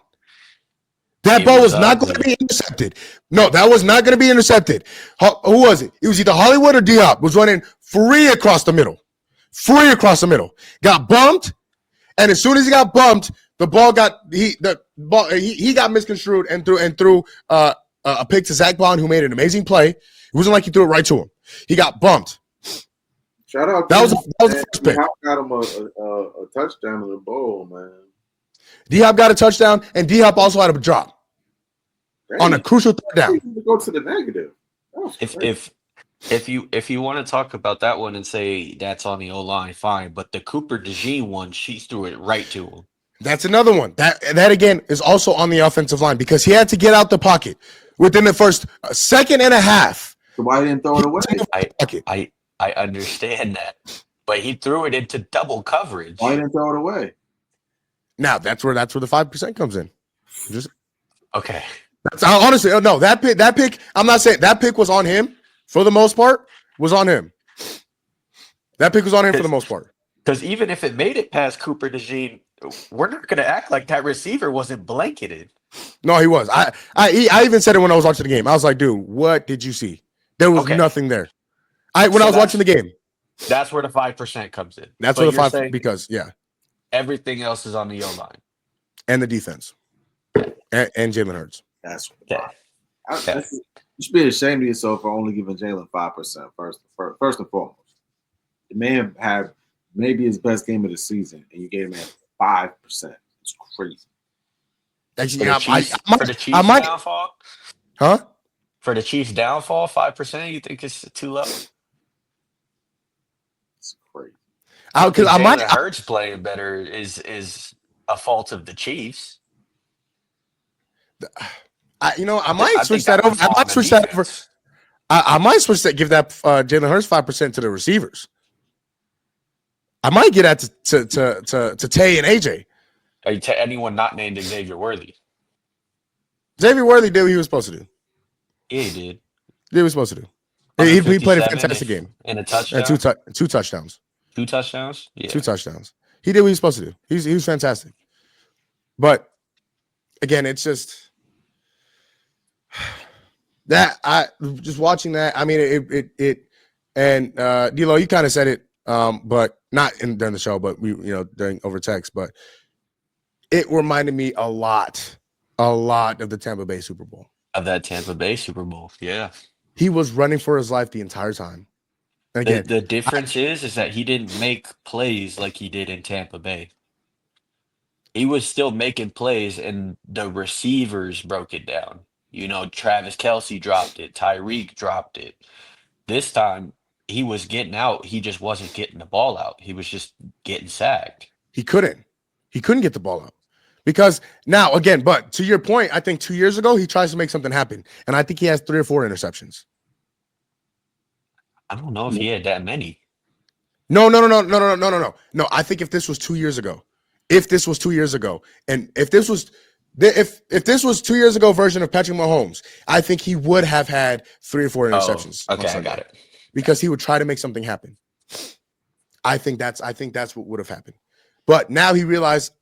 That ball was not going to be intercepted. No, that was not going to be intercepted. Who was it? It was either Hollywood or Diop was running free across the middle. Got bumped, and as soon as he got bumped, the ball got he got misconstrued and threw a pick to Zach Bond, who made an amazing play. It wasn't like he threw it right to him. He got bumped. Shout out. That was the first pick. Got him a touchdown in the bowl, man. D-Hop got a touchdown, and D-Hop also had a drop on a crucial third down. To go to the negative. If you want to talk about that one and say that's on the O-line, fine. But the Cooper DeJean one, she threw it right to him. That's another one. That again is also on the offensive line because he had to get out the pocket within the first second and a half. So why didn't throw it away? I understand that, but he threw it into double coverage. Why didn't throw it away? Now that's where the 5% comes in. Just okay. Honestly, no, that pick. I'm not saying that pick was on him for the most part. Was on him. That pick was on him for the most part. Because even if it made it past Cooper DeJean, we're not going to act like that receiver wasn't blanketed. No, he was. I even said it when I was watching the game. I was like, dude, what did you see? There was nothing there. When I was watching the game. That's where the 5% comes in. That's where the 5% because everything else is on the O-line and the defense and Jalen Hurts. That's okay. You should be ashamed of yourself for only giving Jalen 5% first and foremost. The man had maybe his best game of the season, and you gave him 5%. It's crazy. For the Chiefs downfall? Huh? For the Chiefs downfall, 5%, you think it's too low? It's crazy. Because Jalen Hurts playing better is a fault of the Chiefs. I might switch that over. I might switch that over. I might switch that. Give that Jalen Hurts 5% to the receivers. I might get that to Tay and AJ. To anyone not named Xavier Worthy. Xavier Worthy did what he was supposed to do. Yeah, he did. Did what he was supposed to do. He played a fantastic game. And a touchdown. And two touchdowns. 2 touchdowns? Yeah. 2 touchdowns. He did what he was supposed to do. He was fantastic. But again, it's just that I just watching that. I mean, it and D'Lo, you kind of said it. But not during the show, but we during over text. But it reminded me a lot of the Tampa Bay Super Bowl. Of that Tampa Bay Super Bowl. Yeah. He was running for his life the entire time. And again, The difference is that he didn't make plays like he did in Tampa Bay. He was still making plays, and the receivers broke it down. Travis Kelsey dropped it. Tyreek dropped it. This time, he was getting out. He just wasn't getting the ball out. He was just getting sacked. he couldn't get the ball out. Because now, again, but to your point, I think 2 years ago, he tries to make something happen. And I think he has 3 or 4 interceptions. I don't know if he had that many. No. No, I think if this was 2 years ago, and if this was 2 years ago version of Patrick Mahomes, I think he would have had 3 or 4 interceptions. Okay, I got it. Because he would try to make something happen. I think that's what would have happened. But now he realized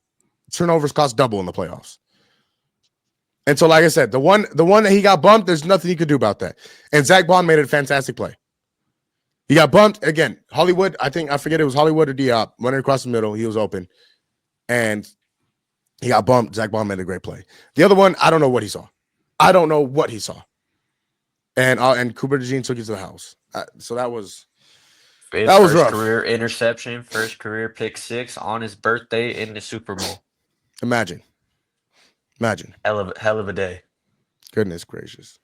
turnovers cost double in the playoffs. And so, like I said, the one that he got bumped, there's nothing he could do about that. And Zach Bond made a fantastic play. He got bumped again. Hollywood, I forget it was Hollywood or Diop running across the middle. He was open, and he got bumped. Zach Bond made a great play. The other one, I don't know what he saw. And Cooper DeJean took it to the house. So that was First rough. Career interception, first career pick 6 on his birthday in the Super Bowl. Imagine. Hell of a day. Goodness gracious.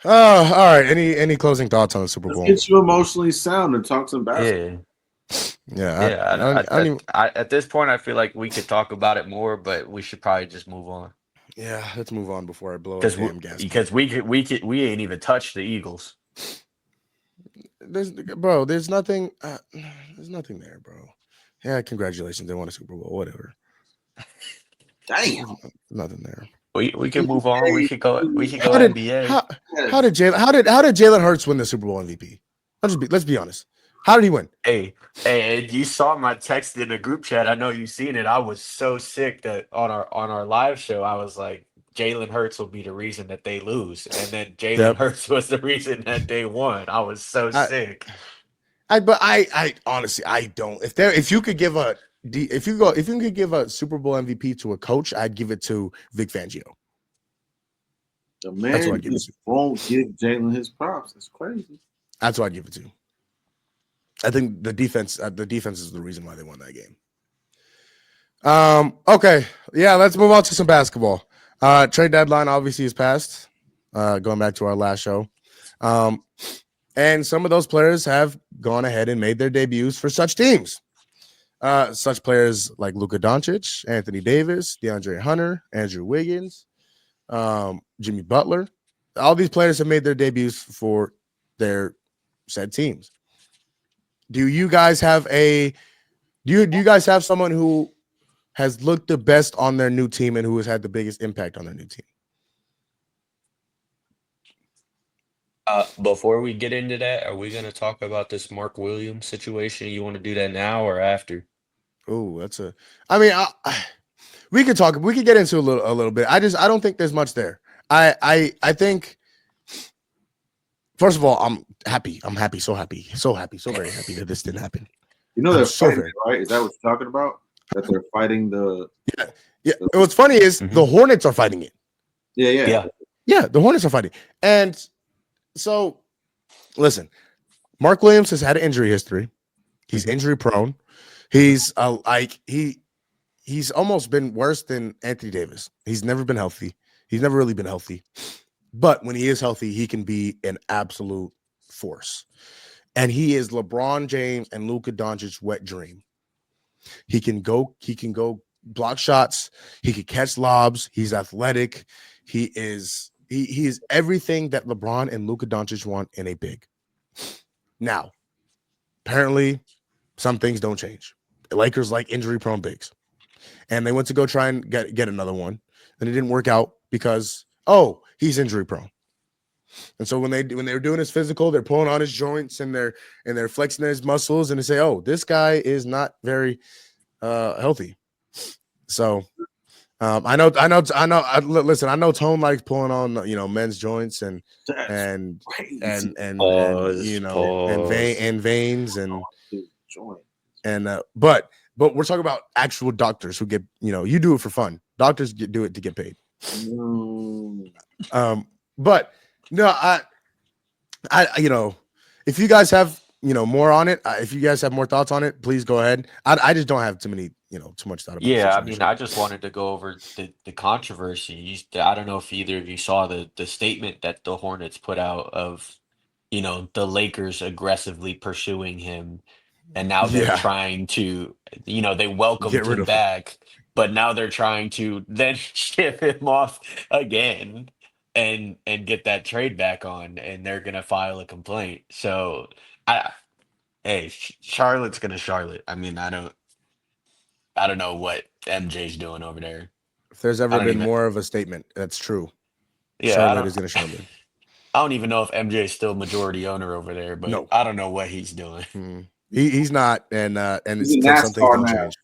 All right. Any closing thoughts on the Super Bowl? Let's get you emotionally sound and talk some basketball. Yeah. At this point, I feel like we could talk about it more, but we should probably just move on. Yeah, let's move on before I blow a damn gas. Because we ain't even touched the Eagles. There's nothing. There's nothing there, bro. Yeah, congratulations, they won a Super Bowl. Whatever. Damn. Nothing there. We can move on. We could go NBA. How did Jalen Hurts win the Super Bowl MVP? Let's be honest. How did he win? Hey, you saw my text in the group chat. I know you've seen it. I was so sick that on our live show, I was like, Jalen Hurts will be the reason that they lose, and then Jalen Hurts was the reason that they won. I was so sick. I honestly, I don't. If you could give a Super Bowl MVP to a coach, I'd give it to Vic Fangio. The man just won't give Jalen his props. That's crazy. That's what I'd give it to. I think the defense is the reason why they won that game. Okay. Yeah, let's move on to some basketball. Trade deadline obviously is passed. Going back to our last show. And some of those players have gone ahead and made their debuts for such teams. Such players like Luka Doncic, Anthony Davis, DeAndre Hunter, Andrew Wiggins, Jimmy Butler. All these players have made their debuts for their said teams. Do you guys have someone who has looked the best on their new team and who has had the biggest impact on their new team? Before we get into that, are we going to talk about this Mark Williams situation? You want to do that now or after? Oh, we could talk. We could get into a little bit. I don't think there's much there. I think. First of all, I'm happy. I'm happy. So very happy that this didn't happen. You know they're fighting, right? Is that what you're talking about? That they're fighting the. Yeah. What's funny is the Hornets are fighting it. Yeah. The Hornets are fighting, and so listen. Mark Williams has had an injury history. He's injury prone. He's he's almost been worse than Anthony Davis. He's never been healthy. He's never really been healthy. But when he is healthy, he can be an absolute force. And he is LeBron James and Luka Doncic's wet dream. He can go block shots. He can catch lobs. He's athletic. He is everything that LeBron and Luka Doncic want in a big. Now, apparently, some things don't change. The Lakers like injury-prone bigs. And they went to go try and get another one. And it didn't work out because he's injury prone. And so when they were doing his physical, they're pulling on his joints and they're flexing his muscles and they say, this guy is not very healthy. So listen, I know Tone likes pulling on men's joints and veins and joint. And but we're talking about actual doctors who get, you do it for fun. Doctors do it to get paid. Mm. But no, if you guys have more on it, if you guys have more thoughts on it, please go ahead. I just don't have too much thought about the Yeah, I mean, situation. I just wanted to go over the controversy. I don't know if either of you saw the statement that the Hornets put out of, the Lakers aggressively pursuing him, and now they're Yeah, trying to, they welcomed get rid him of him. back, but now they're trying to then ship him off again and get that trade back on, and they're gonna file a complaint. So I, hey, Charlotte's gonna Charlotte. I mean, I don't know what MJ's doing over there. If there's I ever don't been even. more of a statement, that's true. Yeah, Charlotte is going to Charlotte. I don't even know if MJ is still majority owner over there, but No, I don't know what he's doing. he's not, and He's it's in till some things NASCAR don't now. change.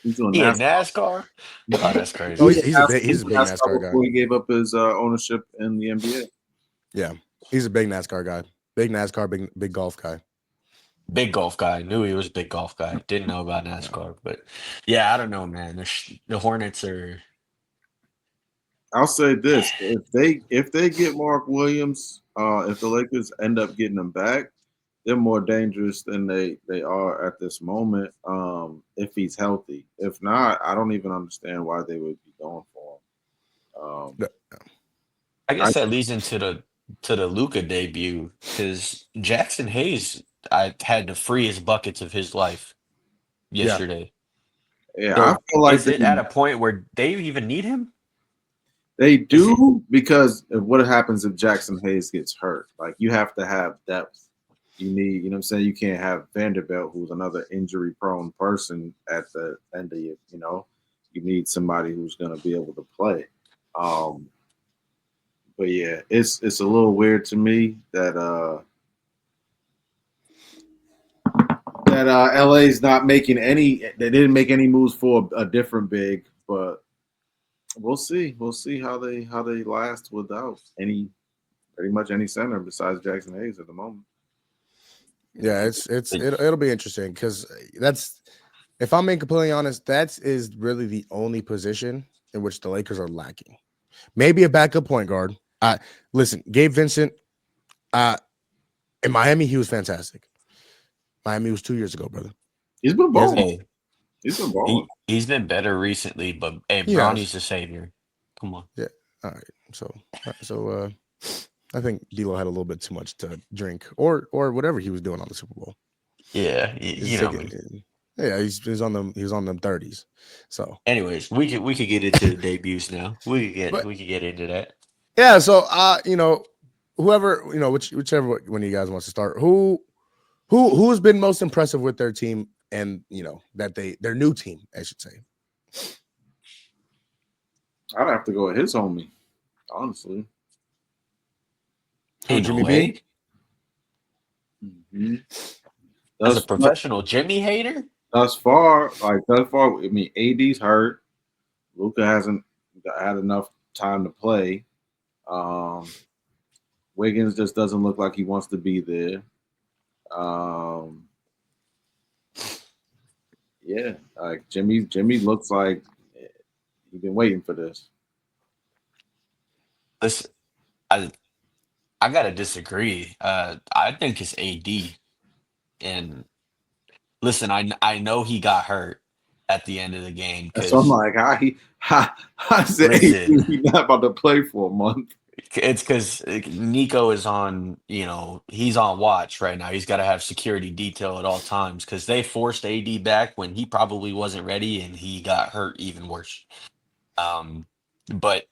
He's doing He in NASCAR. NASCAR? Oh, that's Oh, crazy. yeah, he's a big NASCAR guy. before he gave up his ownership in the NBA. Yeah, he's a big NASCAR guy. Big NASCAR, big golf guy. Big golf guy. Knew he was a big golf guy. Didn't know about Yeah. NASCAR, but yeah, I don't know, man. The Hornets are. I'll say this: if they get Mark Williams, if the Lakers end up getting him back, they're more dangerous than they are at this moment. If he's healthy, if not, I don't even understand why they would be going for him. I I guess that leads into the Luca debut because Jackson Hayes, I had the freest buckets of his life Yeah, yesterday. yeah, I So feel like is it at a point where they even need him? they Is it? do because of what happens if Jackson Hayes gets hurt. Like you have to have depth. You need, you know what I'm saying? You can't have Vanderbilt, who's another injury prone person at the end of your. You need somebody who's gonna be able to play. Um, but yeah, it's a little weird to me that LA's not making any. They didn't make any moves for a different big, but we'll see. We'll see how they last without pretty much any center besides Jackson Hayes at the moment. yeah. It'll be interesting because that's, if I'm being completely honest, that is really the only position in which the Lakers are lacking. Maybe a backup point guard. Listen, Gabe Vincent, in Miami, he was fantastic. Miami was 2 years ago, brother. He's been He hasn't. balling. Hey, He's been balling. he's been better recently, but hey, He has. Bronny's the savior. Come on. Yeah. All right. So I think D'Lo had a little bit too much to drink, or whatever he was doing on the Super Bowl. Yeah, He's taking, yeah, he was on them 30s. So, anyways, we could get into the debuts now. but We could get into that. yeah. So, whoever whichever one of you guys wants to start, who's been most impressive with their team, and that their new team, I should say. I'd have to go with his homie, honestly. Who, Ain't no Jimmy B? way. Mm-hmm. As a professional Jimmy hater, thus far, I mean, AD's hurt. Luka hasn't had enough time to play. Wiggins just doesn't look like he wants to be there. Yeah, like Jimmy looks like he's been waiting for this. listen, I gotta disagree. I think it's AD, and listen, I know he got hurt at the end of the game And so I'm because like, how is it listen, he's not about to play for a month? it's because Nico is on, he's on watch right now. He's got to have security detail at all times because they forced AD back when he probably wasn't ready and he got hurt even worse. But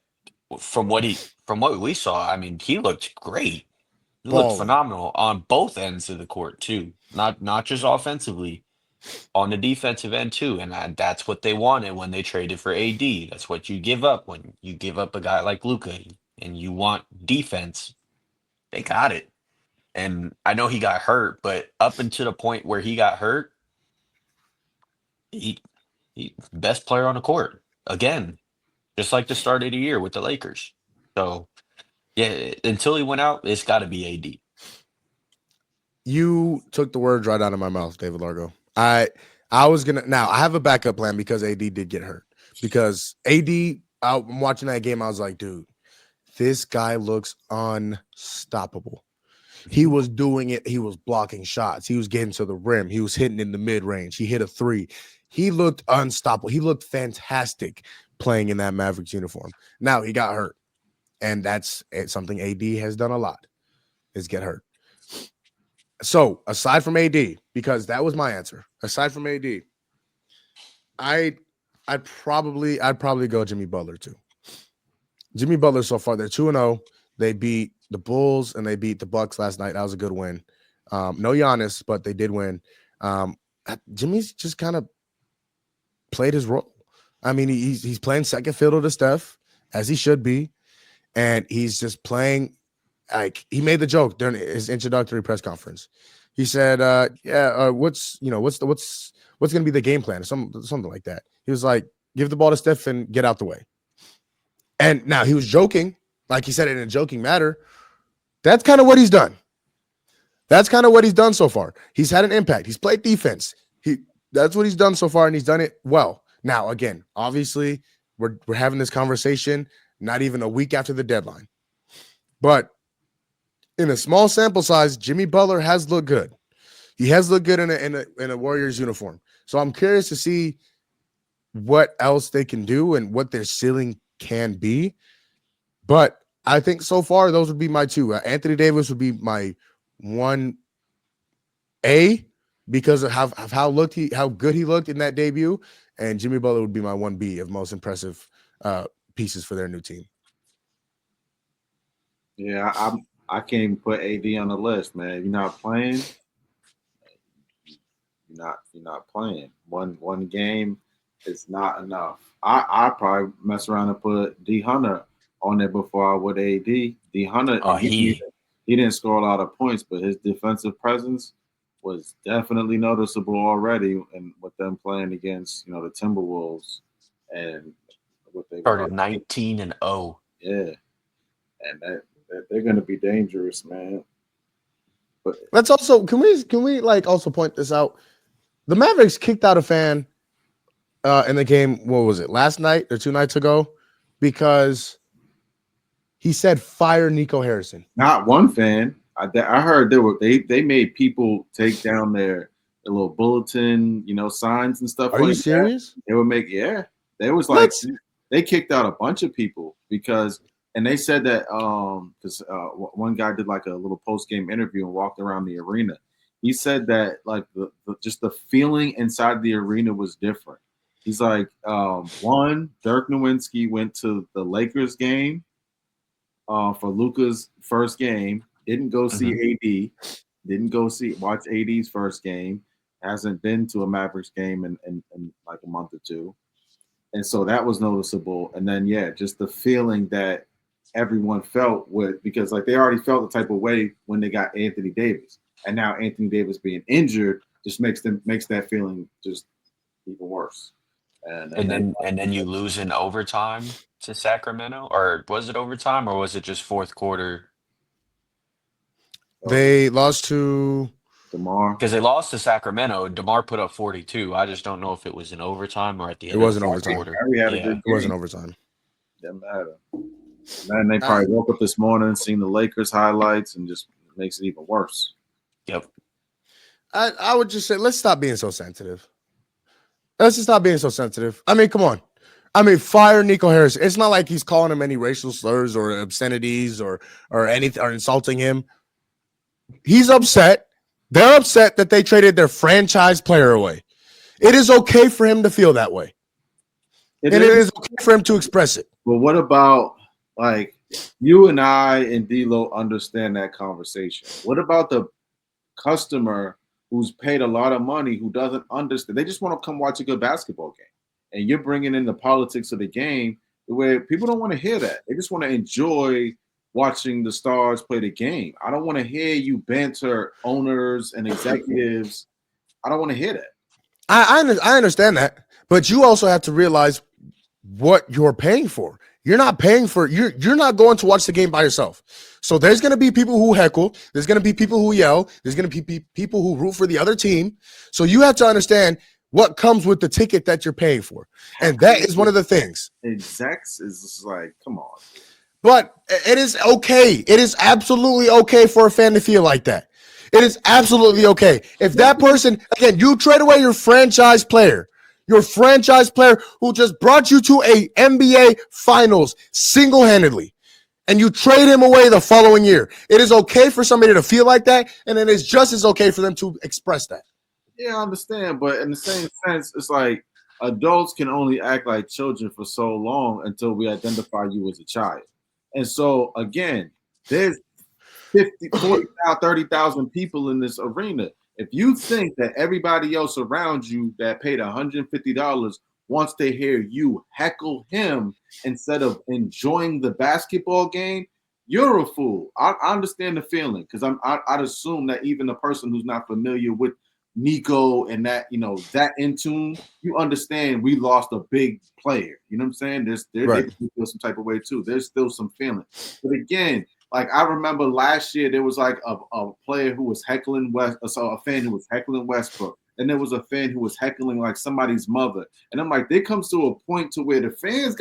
from what we saw, I mean, he looked great. He looked Balling. phenomenal on both ends of the court too. Not just offensively, on the defensive end too. And that's what they wanted when they traded for AD. That's what you give up when you give up a guy like Luca and you want defense. They got it. And I know he got hurt, but up until the point where he got hurt, he, he best player on the court again, just like the start of the year with the Lakers. So yeah, until he went out, it's got to be AD. You took the words right out of my mouth, David Largo. I was gonna now I have a backup plan because AD did get hurt. Because I'm watching that game, I was like, dude, this guy looks unstoppable. He was doing it. He was blocking shots. He was getting to the rim. He was hitting in the mid range. He hit a three. He looked unstoppable. He looked fantastic playing in that Mavericks uniform. Now he got hurt, and that's something AD has done a lot is get hurt. So aside from AD, because that was my answer. Aside from AD, I'd probably go Jimmy Butler too. Jimmy Butler so far they're 2-0. They beat the Bulls and they beat the Bucks last night. That was a good win. No Giannis, but they did win. Jimmy's just kind of played his role. I mean, he's playing second fiddle to Steph as he should be, and he's just playing. Like he made the joke during his introductory press conference. He said, what's going to be the game plan?" Or something like that. He was like, "Give the ball to Steph and get out the way." And now he was joking, like he said it in a joking matter. That's kind of what he's done. That's kind of what he's done so far. He's had an impact. He's played defense. That's what he's done so far, and he's done it well. Now, again, obviously, we're having this conversation not even a week after the deadline. But in a small sample size, Jimmy Butler has looked good. He has looked good in a Warriors uniform. So I'm curious to see what else they can do and what their ceiling can be. But I think so far those would be my two. Anthony Davis would be my 1A because of how good he looked in that debut, and Jimmy Butler would be my 1B of most impressive pieces for their new team. Yeah, I can't even put AD on the list, man. If you're not playing, you're not playing. One game is not enough. I probably mess around and put D Hunter on there before I would AD. D Hunter, he didn't score a lot of points, but his defensive presence was definitely noticeable already, and with them playing against the Timberwolves and what they Started 19-0. Yeah, and they're going to be dangerous, man. But let's also can we like also point this out? The Mavericks kicked out a fan in the game. What was it, last night or 2 nights ago? Because he said fire Nico Harrison. Not one fan. I heard they made people take down their little bulletin, signs and stuff. Are you serious? They would make They was like they kicked out a bunch of people because. And they said that because one guy did like a little post-game interview and walked around the arena. He said that like just the feeling inside the arena was different. He's like, one, Dirk Nowitzki went to the Lakers game for Luka's first game. Didn't go see AD. Didn't go watch AD's first game. Hasn't been to a Mavericks game in like a month or two. And so that was noticeable. And then, just the feeling that everyone felt because like they already felt the type of way when they got Anthony Davis, and now Anthony Davis being injured just makes that feeling just even worse. And then you lose in overtime to Sacramento, or was it overtime, or was it just fourth quarter? They lost to DeMar because they lost to Sacramento. DeMar put up 42. I just don't know if it was in overtime or at the end. It wasn't of the overtime. quarter. It wasn't overtime. Didn't matter. And then they probably woke up this morning, seen the Lakers highlights, and just makes it even worse. Yep. I would just say let's stop being so sensitive. Let's just stop being so sensitive. I mean, come on. I mean, fire Nico Harrison. It's not like he's calling him any racial slurs or obscenities or anything or insulting him. He's upset. They're upset that they traded their franchise player away. It is okay for him to feel that way. It is okay for him to express it. But what about like you and I and D-Lo understand that conversation? What about the customer who's paid a lot of money who doesn't understand? They just want to come watch a good basketball game. And you're bringing in the politics of the game where people don't want to hear that. They just want to enjoy watching the stars play the game. I don't want to hear you banter owners and executives. I don't want to hear that. I understand that. But you also have to realize what you're paying for. You're not paying for you're not going to watch the game by yourself. So there's going to be people who heckle, there's going to be people who yell, there's going to be people who root for the other team. So you have to understand what comes with the ticket that you're paying for. And that is one of the things. Execs is just like, come on. But it is okay. It is absolutely okay for a fan to feel like that. It is absolutely okay. If that person, again, you trade away your franchise player who just brought you to a NBA finals single-handedly, and you trade him away the following year. It is okay for somebody to feel like that, and it is just as okay for them to express that. Yeah, I understand, but in the same sense, it's like adults can only act like children for so long until we identify you as a child. And so, again, there's 50, 40, 30,000 people in this arena. If you think that everybody else around you that paid $150 wants to hear you heckle him instead of enjoying the basketball game, you're a fool. I understand the feeling because I'd assume that even a person who's not familiar with Nico and that, that in tune, you understand we lost a big player. You know what I'm saying? Right. They feel some type of way too. There's still some feeling. But again, like I remember last year, there was like a player who was heckling a fan who was heckling Westbrook. And there was a fan who was heckling like somebody's mother. And I'm like, there comes to a point to where the fans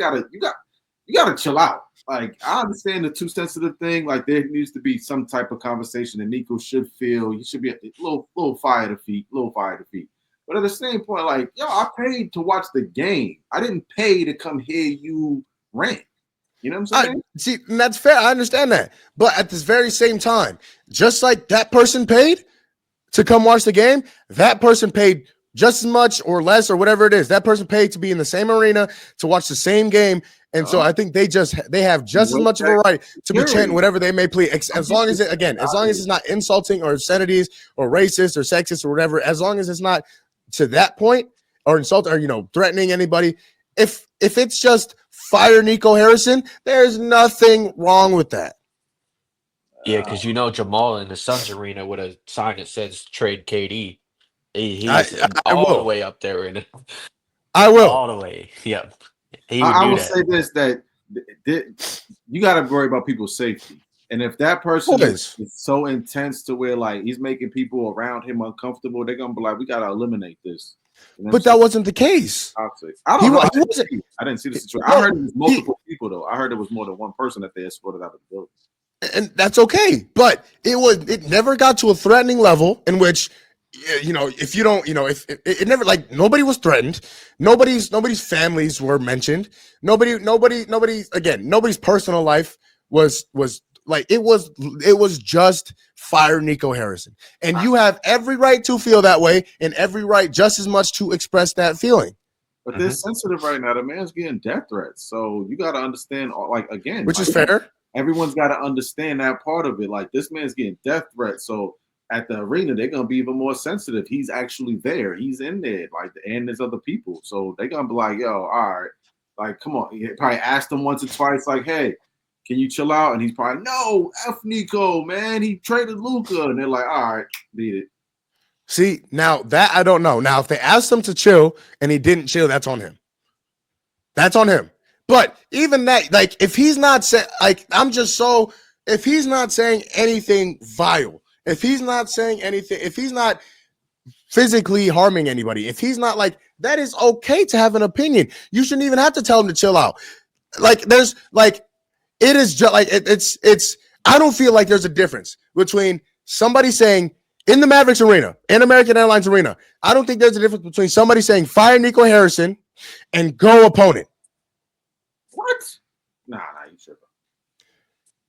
you gotta chill out. Like, I understand the too sensitive thing. Like, there needs to be some type of conversation that Nico should feel. He should be a little fire to feet, But at the same point, like, yo, I paid to watch the game. I didn't pay to come hear you rant. You know what I'm saying? See, and that's fair. I understand that. But at this very same time, just like that person paid to come watch the game, that person paid just as much or less or whatever it is. That person paid to be in the same arena to watch the same game. And so I think they have just as much of a right to be chanting whatever they may please, as long as it's not insulting or obscenities or racist or sexist or whatever, as long as it's not to that point or insulting or threatening anybody. If it's just fire Nico Harrison, there's nothing wrong with that. Yeah, because Jamal in the Suns arena with a sign that says trade KD. He's all the way up there in it. I will. All the way. Yeah. I will say this, that you got to worry about people's safety. And if that person is so intense to where like he's making people around him uncomfortable, they're going to be like, we got to eliminate this. But that wasn't the case. I don't know. I didn't see the situation. I heard it was multiple people, though. I heard it was more than one person that they escorted out of the building. And that's okay. But it never got to a threatening level in which, if you don't, if it never, like, nobody was threatened. Nobody's families were mentioned. Nobody's personal life was like, it was just fire Nico Harrison. And you have every right to feel that way and every right just as much to express that feeling. But they're sensitive right now. The man's getting death threats. So you got to understand, like, again. Which is fair. Everyone's got to understand that part of it. Like, this man's getting death threats. So at the arena, they're going to be even more sensitive. He's actually there. He's in there. Like, and there's other people. So they're going to be like, yo, all right. Like, come on. He probably asked him once or twice, like, hey, can you chill out? And he's probably, no, F Nico, man. He traded Luka. And they're like, all right, beat it. See, now that I don't know. Now, if they asked him to chill and he didn't chill, that's on him. That's on him. But even that, like, if he's not saying, like, if he's not saying anything vile, if he's not saying anything, if he's not physically harming anybody, if he's not, like, that is okay to have an opinion. You shouldn't even have to tell him to chill out. Like, there's, like, it is just like, it's, I don't feel like there's a difference between somebody saying in the Mavericks arena, in American Airlines arena, I don't think there's a difference between somebody saying fire Nico Harrison and go opponent. What? Nah, you tripping.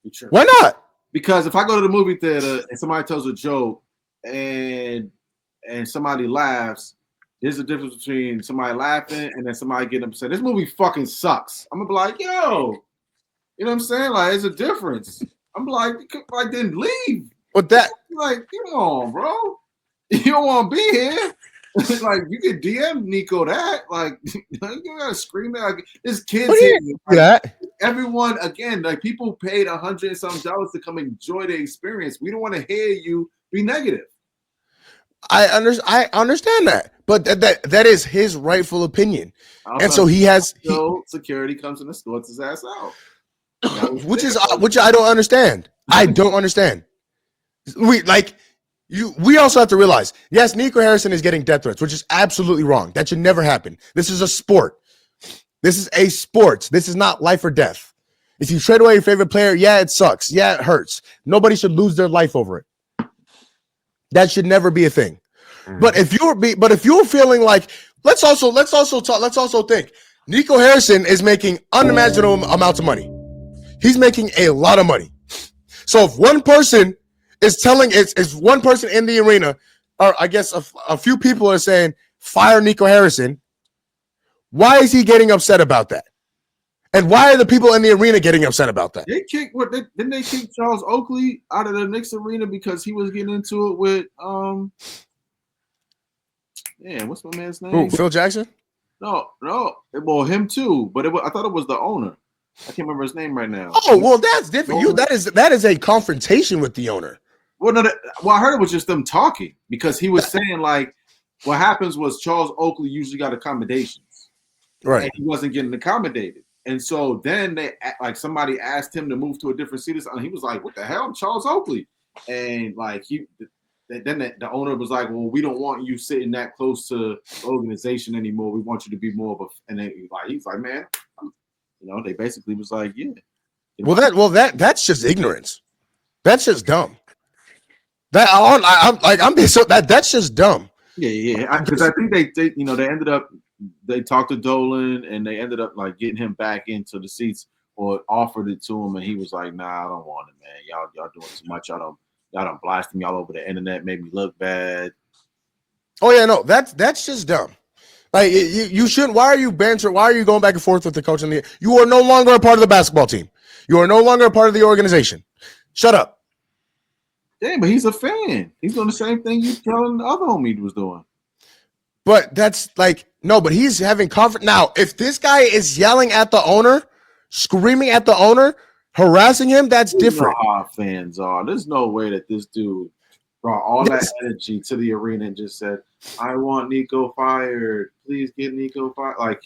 You tripping. Why not? Because if I go to the movie theater and somebody tells a joke and somebody laughs, there's a difference between somebody laughing and then somebody getting upset. This movie fucking sucks. I'm gonna be like, yo, you know what I'm saying? Like, there's a difference. I'm like, then leave. But that, like, come on, bro. You don't want to be here. Like, you could DM Nico that. Like, you gotta scream it. Like, there's kids here. Like, everyone, again, like, people paid $100 and some to come enjoy the experience. We don't want to hear you be negative. I understand that. But that is his rightful opinion, and so he has security comes and escorts his ass out. Which I don't understand. I don't understand. We also have to realize, yes, Nico Harrison is getting death threats, which is absolutely wrong. That should never happen. This is a sport. This is a sport. This is not life or death. If you trade away your favorite player, yeah, it sucks. Yeah, it hurts. Nobody should lose their life over it. That should never be a thing. But if you're feeling like, let's also think Nico Harrison is making unimaginable amounts of money. He's making a lot of money. So if one person is telling it's one person in the arena, or I guess a few people are saying fire Nico Harrison, why is he getting upset about that? And why are the people in the arena getting upset about that? Didn't they kick Charles Oakley out of the Knicks arena because he was getting into it with what's my man's name? Ooh, Phil Jackson? No, well, him too, but I thought it was the owner. I can't remember his name right now. Oh, well, that's different. That is a confrontation with the owner. Well, no, I heard it was just them talking because he was saying like what happens was Charles Oakley usually got accommodations, right? And he wasn't getting accommodated, and so then somebody asked him to move to a different seat, and he was like, "What the hell, I'm Charles Oakley?" And like then the owner was like, "Well, we don't want you sitting that close to the organization anymore. We want you to be more of a." And then he's like, "Man." They basically was like, yeah. That's just ignorance. That's just dumb. That's just dumb. Yeah. Because I think they ended up they talked to Dolan and they ended up like getting him back into the seats or offered it to him and he was like, nah, I don't want it, man. Y'all doing too much. Y'all don't blasting me all over the internet, made me look bad. Oh yeah, no, that's just dumb. Like you shouldn't. Why are you bantering? Why are you going back and forth with the coach? You are no longer a part of the basketball team. You are no longer a part of the organization. Shut up. Damn, but he's a fan. He's doing the same thing you telling the other homie was doing. But that's like no. But he's having confidence now. If this guy is yelling at the owner, screaming at the owner, harassing him, that's different. You know how our fans are. There's no way that this dude brought all that energy to the arena and just said, I want Nico fired. Please get Nico fired.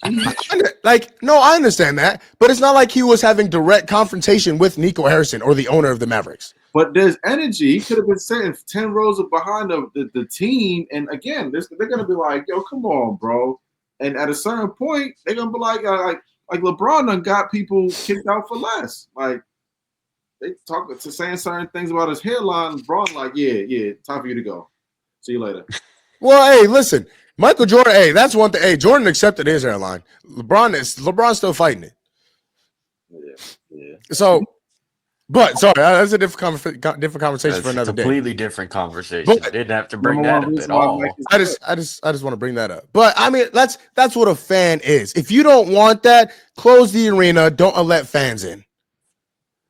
No, I understand that, but it's not like he was having direct confrontation with Nico Harrison or the owner of the Mavericks. But there's energy. He could have been sitting 10 rows behind the team. And again, they're going to be like, yo, come on, bro. And at a certain point, they're going to be like LeBron done got people kicked out for less. Like, they talk to saying certain things about his hairline. LeBron like, yeah, time for you to go. See you later. Well, hey, listen, Michael Jordan. Hey, that's one thing. Hey, Jordan accepted his hairline. LeBron's still fighting it. Yeah. So, but sorry, that's a different conversation for another day. Completely different conversation. But, didn't have to bring that up at all. I just want to bring that up. But I mean, that's what a fan is. If you don't want that, close the arena. Don't let fans in.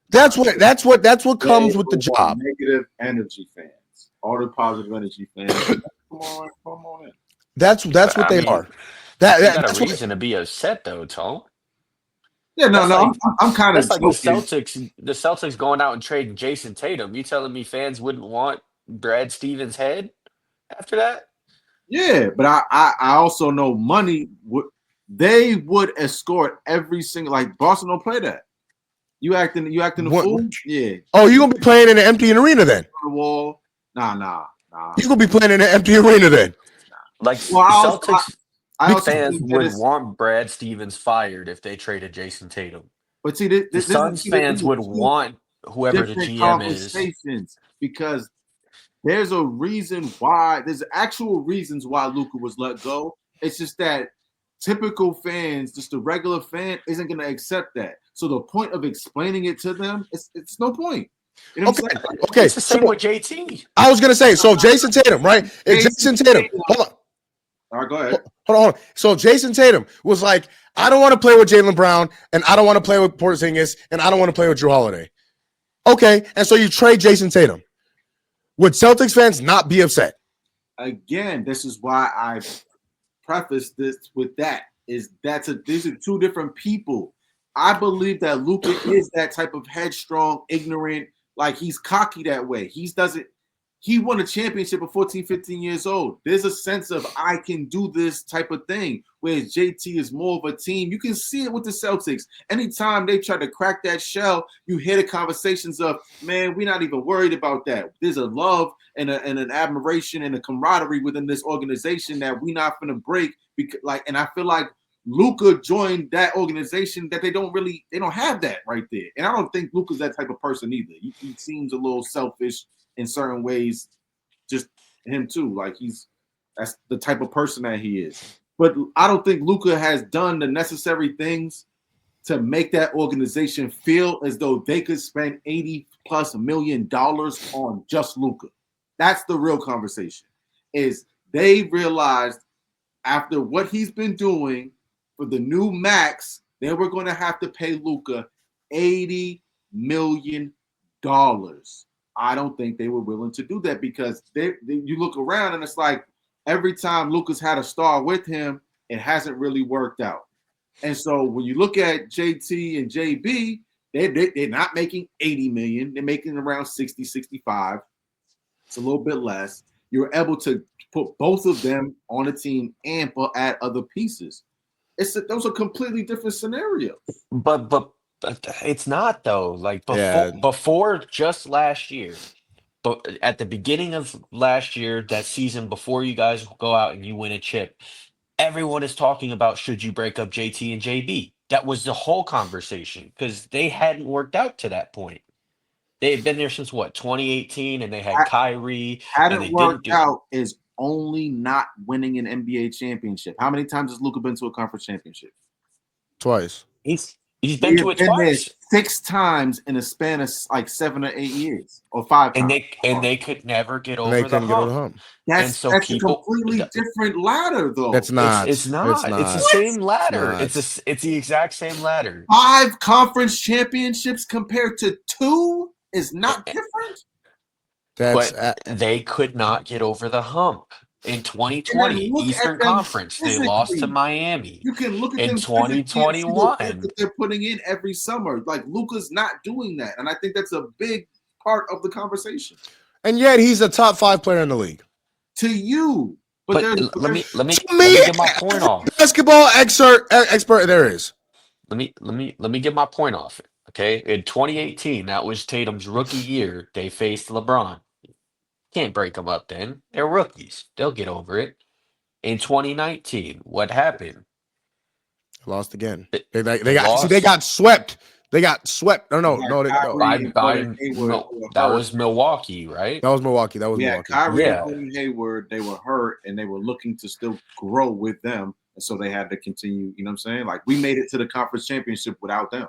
That's what comes with the job. Negative energy fans, all the positive energy fans. Come on in. That's what they are. That's a reason to be upset though, Tom. Yeah, no. I'm kind of like the Celtics going out and trading Jason Tatum. You telling me fans wouldn't want Brad Stevens' head after that? Yeah, but I also know money they would escort every single Boston don't play that. You acting a fool? Yeah. Oh, you gonna be playing in an empty arena then? On the wall? Nah. You gonna be playing in an empty arena then? Celtics fans would want Brad Stevens fired if they traded Jason Tatum. But see, the Suns fans would want whoever the GM is, because there's a reason why. There's actual reasons why Luka was let go. It's just that typical fans, just a regular fan, isn't going to accept that. So the point of explaining it to them, it's no point. You know okay. It's the same with JT. I was going to say, so Jason Tatum, right? Jason Tatum. Hold on. All right, go ahead. Hold on. So Jason Tatum was like, I don't want to play with Jaylen Brown, and I don't want to play with Porzingis, and I don't want to play with Jrue Holiday. Okay, and so you trade Jason Tatum. Would Celtics fans not be upset? Again, this is why I preface this with that. These are two different people. I believe that Luka is that type of headstrong, ignorant, like he's cocky that way. he won a championship at 14, 15 years old. There's a sense of I can do this type of thing, whereas JT is more of a team. You can see it with the Celtics. Anytime they try to crack that shell, you hear the conversations of, man, we're not even worried about that. There's a love and an admiration and a camaraderie within this organization that we're not going to break. Because, and I feel like Luka joined that organization that they don't have that right there. And I don't think Luka's that type of person either. He seems a little selfish in certain ways, just him too. Like that's the type of person that he is. But I don't think Luka has done the necessary things to make that organization feel as though they could spend $80+ million on just Luka. That's the real conversation. Is they realized after what he's been doing for the new max, they were going to have to pay Luka $80 million. I don't think they were willing to do that because you look around and it's like every time Luka's had a star with him, it hasn't really worked out. And so when you look at JT and JB, they're not making $80 million. They're making around 60, 65. It's a little bit less. You're able to put both of them on a team and add other pieces. Those are completely different scenarios. But it's not though. Like Yeah. before just last year, but at the beginning of last year, that season before you guys go out and you win a chip, everyone is talking about should you break up JT and JB. That was the whole conversation because they hadn't worked out to that point. They had been there since what, 2018, and they had Kyrie, and Hadn't they didn't worked do. out is only not winning an NBA championship. How many times has Luka been to a conference championship? Twice. He's They been to have it been there twice, 6 times in a span of like 7 or 8 years, or 5 and times. they could never get And they over the couldn't get over the hump. hump. And That's so a people, completely different ladder, though. That's not. it's not. It's the not. same ladder. It's It's the exact same ladder. 5 conference championships compared to 2 is not different. That's But they could not get over the hump. In And then 2020, look at Eastern them Conference, they lost to physically. Miami. You can look at In them physically and see the work 2021, that they're putting in every summer. Like Luka's not doing that, and I think that's a big part of the conversation. and yet he's a top 5 player in the league. To you, but let me get my point off. Basketball expert there is. Let me get my point off. Okay, in 2018, that was Tatum's rookie year. They faced LeBron. Can't break them up then. They're rookies. They'll get over it. In 2019, what happened? Lost again. They They got swept. They got swept. No. by and Gordon Hayward were that hurt. was Milwaukee, right? That was Milwaukee. Kyrie Yeah. and Gordon Hayward, they were hurt and they were looking to still grow with them. And so they had to continue, you know what I'm saying? Like we made it to the conference championship without them.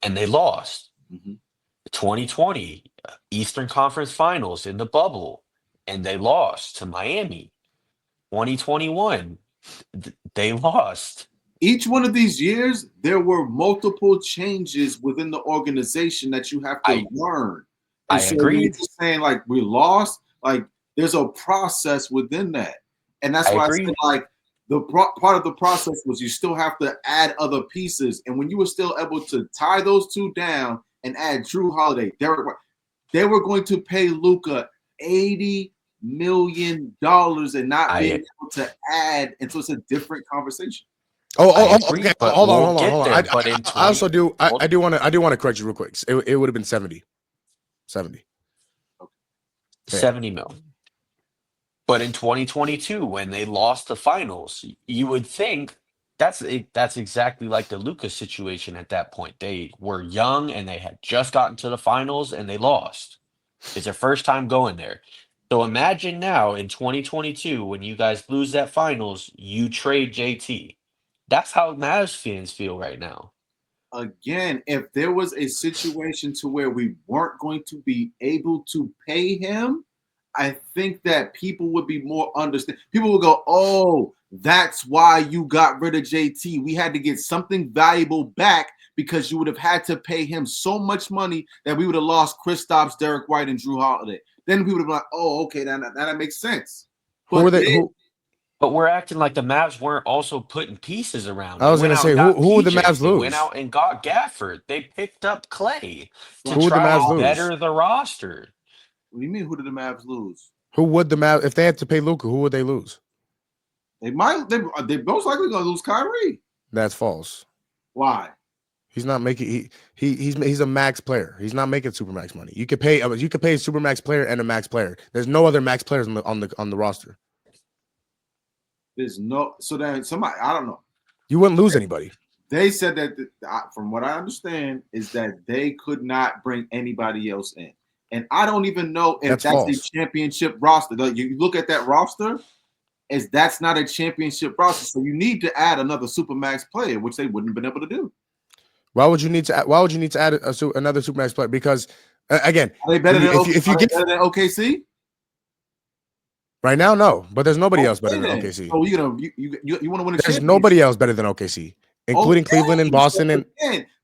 And they lost. Mm-hmm. 2020, Eastern Conference Finals in the bubble, and they lost to Miami. 2021, they lost. Each one of these years, there were multiple changes within the organization that you have to learn. And I so agree. when you're just saying like we lost, like there's a process within that. And that's why I said like the part of the process was you still have to add other pieces. And when you were still able to tie those two down and add Drew Holiday, Derek White, they were going to pay Luka $80 million and not being able to add. And so it's a different conversation. Okay. Hold on. I also do. I do want to correct you real quick. It would have been 70. 70. 70 mil. But in 2022, when they lost the finals, you would think that's exactly like the Lucas situation at that point. They were young and they had just gotten to the finals and they lost. It's their first time going there. So imagine now in 2022, when you guys lose that finals, you trade JT. That's how Mavs fans feel right now. Again, if there was a situation to where we weren't going to be able to pay him, I think that people would be more understanding. People would go, oh, that's why you got rid of JT. We had to get something valuable back because you would have had to pay him so much money that we would have lost Kristaps, Derek White, and Drew Holiday. Then we would have been like, oh, okay, that makes sense. But we're acting like the Mavs weren't also putting pieces around. I was going to say, who would the Mavs lose? They went out and got Gafford. They picked up Clay to try to better the roster. What do you mean? Who did the Mavs lose? Who would the Mavs if they had to pay Luka? Who would they lose? They might. They most likely gonna lose Kyrie. That's false. Why? He's not making he's a max player. He's not making supermax money. You could pay a supermax player and a max player. There's no other max players on the roster. There's no. So then somebody, I don't know. You wouldn't lose anybody. They said that, from what I understand, is that they could not bring anybody else in. And I don't even know if that's a championship roster. You look at that roster, that's not a championship roster. So you need to add another supermax player, which they wouldn't have been able to do. Why would you need to add another supermax player? Because again, are they better than OKC? Right now, no, but there's nobody else better than OKC. So you want to win a championship? There's nobody else better than OKC, including Cleveland and Boston. And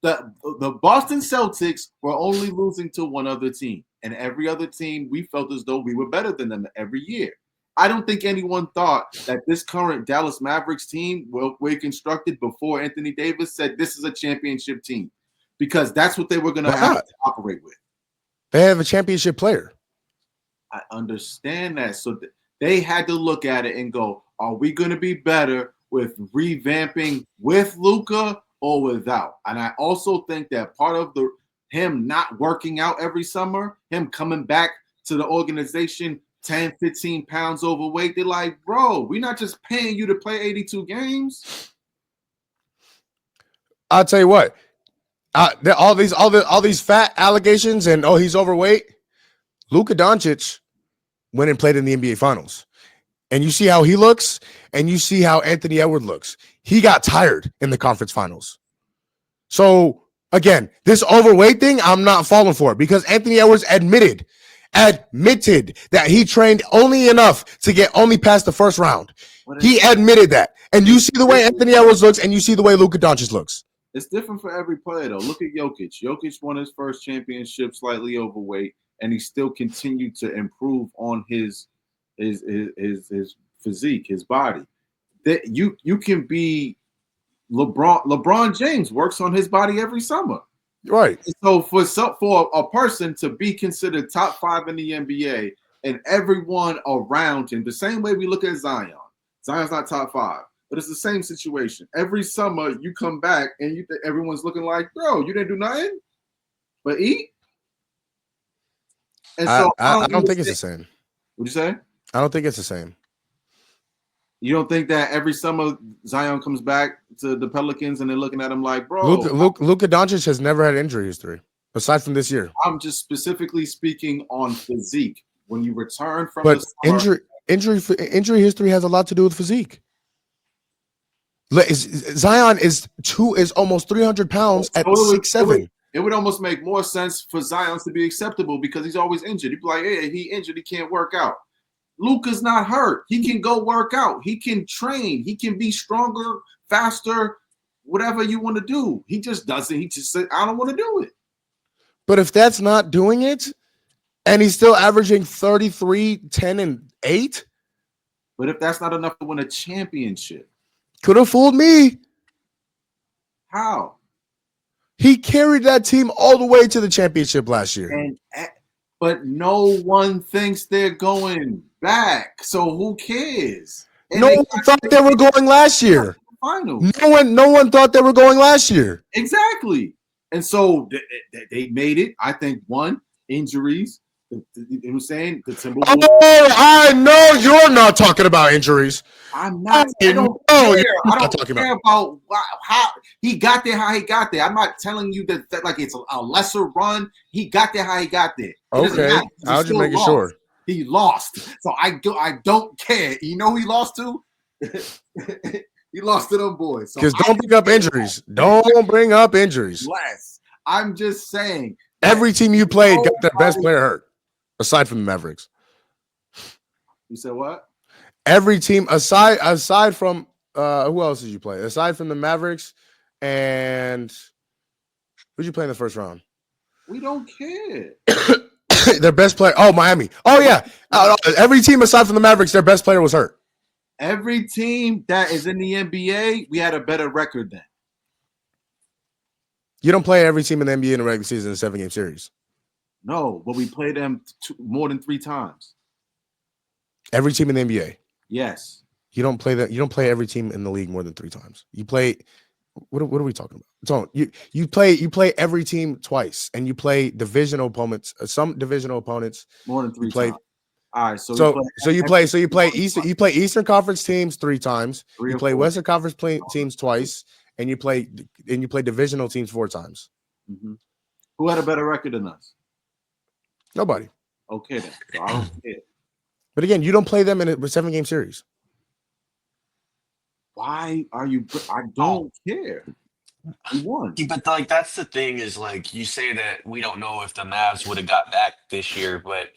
the Boston Celtics were only losing to one other team, and every other team we felt as though we were better than them every year. I don't think anyone thought that this current Dallas Mavericks team, we constructed before Anthony Davis, said this is a championship team, because that's what they were going to have to operate with. They have a championship player. I understand that. So they had to look at it and go, are we going to be better with revamping with Luka or without? And I also think that part of him not working out every summer, him coming back to the organization 10, 15 pounds overweight, they're like, bro, we're not just paying you to play 82 games. I'll tell you what, all these fat allegations and he's overweight. Luka Doncic went and played in the NBA Finals, and you see how he looks, and you see how Anthony Edwards looks. He got tired in the conference finals. So again, this overweight thing, I'm not falling for it, because Anthony Edwards admitted that he trained only enough to get only past the first round. He admitted that. And you see the way Anthony Edwards looks, and you see the way Luka Doncic looks. It's different for every player, though. Look at Jokic. Jokic won his first championship slightly overweight, and he still continued to improve on his physique, his body. That you can be LeBron. LeBron James works on his body every summer. Right. So for a person to be considered top 5 in the NBA and everyone around him, the same way we look at Zion. Zion's not top 5, but it's the same situation. Every summer you come back and everyone's looking like, bro, you didn't do nothing but eat. And so I don't think it's the same. What'd you say? I don't think it's the same. You don't think that every summer Zion comes back to the Pelicans and they're looking at him like, bro? Luka Doncic has never had injury history aside from this year. I'm just specifically speaking on physique. When you return from but the summer, injury history has a lot to do with physique. Zion is almost 300 pounds at 6'7". It would almost make more sense for Zion to be acceptable because he's always injured. He'd be like, hey, he injured, he can't work out. Luka's not hurt. He can go work out. He can train. He can be stronger, faster, whatever you want to do. He just doesn't. He just said, I don't want to do it. But if that's not doing it, and he's still averaging 33, 10, and 8? But if that's not enough to win a championship. Could have fooled me. How? He carried that team all the way to the championship last year. But no one thinks they're going back. So who cares? And no one thought they were going last year. Finals. No one thought they were going last year. Exactly. And so they made it. I think injuries. You know what I'm saying? The Timberwolves. Oh, I know you're not talking about injuries. I'm not. I don't care. I don't care about how he got there, how he got there. I'm not telling you that like it's a lesser run. He got there, how he got there. Okay, I'll just make sure. He lost. So I don't care. You know who he lost to? He lost to them boys. Because don't bring up injuries. Don't bring up injuries. Less. I'm just saying. Every team you played got their best player hurt. Aside from the Mavericks. You said what? Every team aside from who else did you play? Aside from the Mavericks and who'd you play in the first round? We don't care. Their best player. Oh, Miami. Oh, yeah. Every team aside from the Mavericks, their best player was hurt. Every team that is in the NBA, we had a better record than. You don't play every team in the NBA in a regular season in a 7-game series. No, but we play them more than 3 times. Every team in the NBA. Yes. You don't play that. You don't play every team in the league more than 3 times. You play. What are we talking about? So you play every team twice, and you play divisional opponents. Some divisional opponents. More than You 3 play. times. All right, so we So play so you play. So you play Eastern. You play Eastern Conference teams 3 times. 3 You or play 4. Western Conference teams twice, and you play divisional teams 4 times. Mm-hmm. Who had a better record than us? Nobody. Okay, then. So I don't care. But again, you don't play them in a 7-game series. Why are you? I don't care. We won. But like that's the thing is like you say that we don't know if the Mavs would have got back this year, but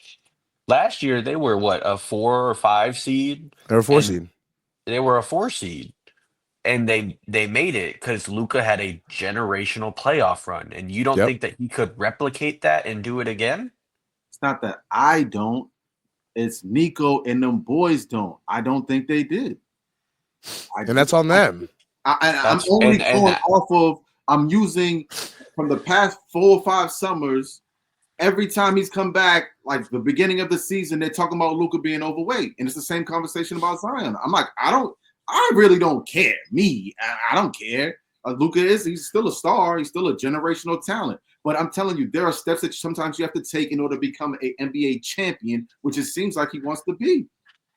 last year they were what, a 4 or 5 seed, They're a 4 and seed. they were a 4 seed, and they made it because Luca had a generational playoff run, and you don't Yep. think that he could replicate that and do it again? It's not that I don't. It's Nico and them boys don't. I don't think they did. And that's on them. I'm only going off of. I'm using from the past 4 or 5 summers. Every time he's come back, like the beginning of the season, they're talking about Luka being overweight, and it's the same conversation about Zion. I'm like, I really don't care. I don't care. Luka he's still a star. He's still a generational talent. But I'm telling you, there are steps that sometimes you have to take in order to become an NBA champion, which it seems like he wants to be.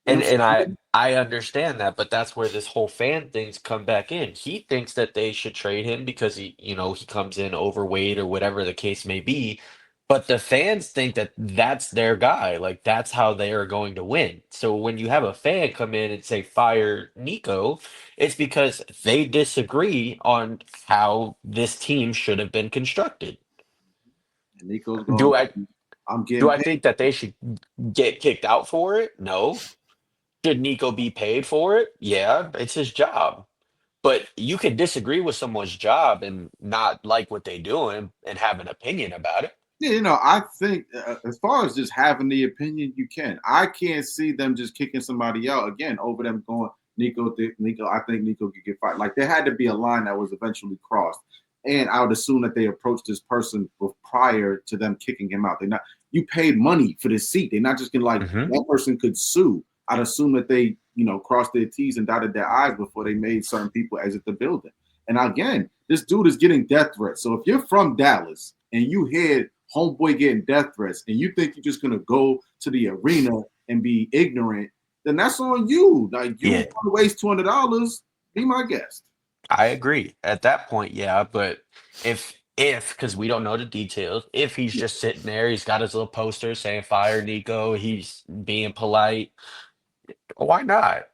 And I understand that, but that's where this whole fan thing's come back in. He thinks that they should trade him because he comes in overweight or whatever the case may be. But the fans think that that's their guy. Like that's how they are going to win. So when you have a fan come in and say fire Nico, it's because they disagree on how this team should have been constructed. And Nico's going, Do I I'm do getting I paid. think that they should get kicked out for it? No. Should Nico be paid for it? Yeah, it's his job. But you can disagree with someone's job and not like what they doing and have an opinion about it. Yeah, I think as far as just having the opinion, you can. I can't see them just kicking somebody out again over them going Nico. I think Nico could get fired. Like there had to be a line that was eventually crossed, and I would assume that they approached this person prior to them kicking him out. You paid money for this seat. They're not just gonna that person could sue. I'd assume that they crossed their T's and dotted their I's before they made certain people exit the building. And again, this dude is getting death threats. So if you're from Dallas and you hear homeboy getting death threats and you think you're just going to go to the arena and be ignorant, then that's on you. Like you want to waste $200, be my guest. I agree. At that point, yeah, but if because we don't know the details, if he's just sitting there, he's got his little poster saying fire Nico, he's being polite, why not?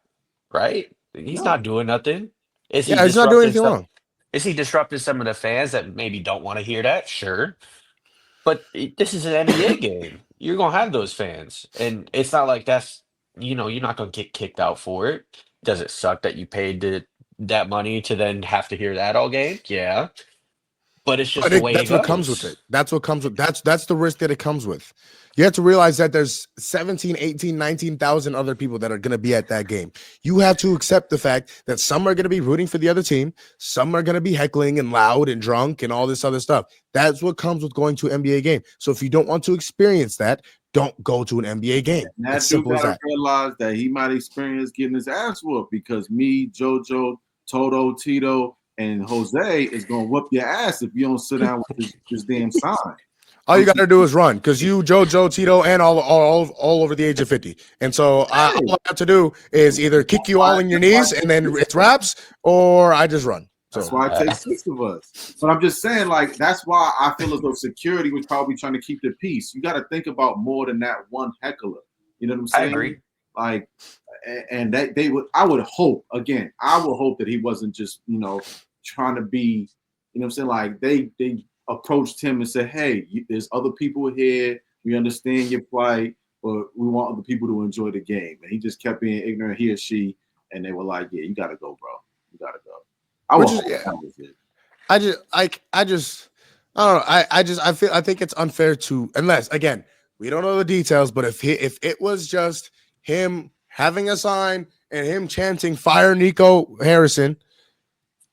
Right? He's not doing nothing. Is he He's not doing disrupting anything stuff? wrong. Is he disrupting some of the fans that maybe don't want to hear that? Sure. But this is an NBA game. You're gonna have those fans, and it's not like you're not gonna get kicked out for it. Does it suck that you paid that money to then have to hear that all game? Yeah, but it's just the way it That's what comes with goes. it. That's what comes with that's the risk that it comes with. You have to realize that there's 17, 18, 19,000 other people that are going to be at that game. You have to accept the fact that some are going to be rooting for the other team. Some are going to be heckling and loud and drunk and all this other stuff. That's what comes with going to an NBA game. So if you don't want to experience that, don't go to an NBA game. And that it's dude simple as gotta that. realize that he might experience getting his ass whooped because me, JoJo, Toto, Tito, and Jose is gonna whoop your ass if you don't sit down with this damn sign. All you got to do is run because you, JoJo, Tito, and all over the age of 50. And so all I have to do is either kick you all in your knees and then it's wraps, or I just run. So that's why it takes 6 of us. But I'm just saying, like, that's why I feel as though security was probably trying to keep the peace. You got to think about more than that one heckler. You know what I'm saying? I agree. Like, and that I would hope that he wasn't just, trying to be, you know what I'm saying? Like, they approached him and said, hey, there's other people here. We understand your plight, but we want other people to enjoy the game. And he just kept being ignorant, he or she, and they were like, yeah, you got to go, bro. You got to go. I think it's unfair to, unless again, we don't know the details, but if it was just him having a sign and him chanting fire Nico Harrison,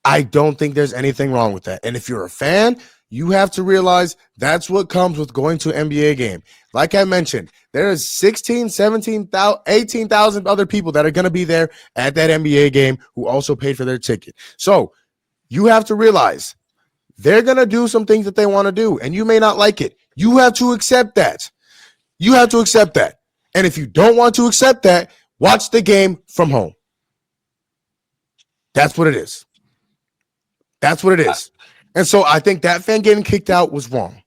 I don't think there's anything wrong with that. And if you're a fan, You have to realize that's what comes with going to an NBA game. Like I mentioned, there is 16, 17,000, 18,000 other people that are going to be there at that NBA game who also paid for their ticket. So you have to realize they're going to do some things that they want to do, and you may not like it. You have to accept that. You have to accept that. And if you don't want to accept that, watch the game from home. That's what it is. That's what it is. And so I think that fan getting kicked out was wrong. It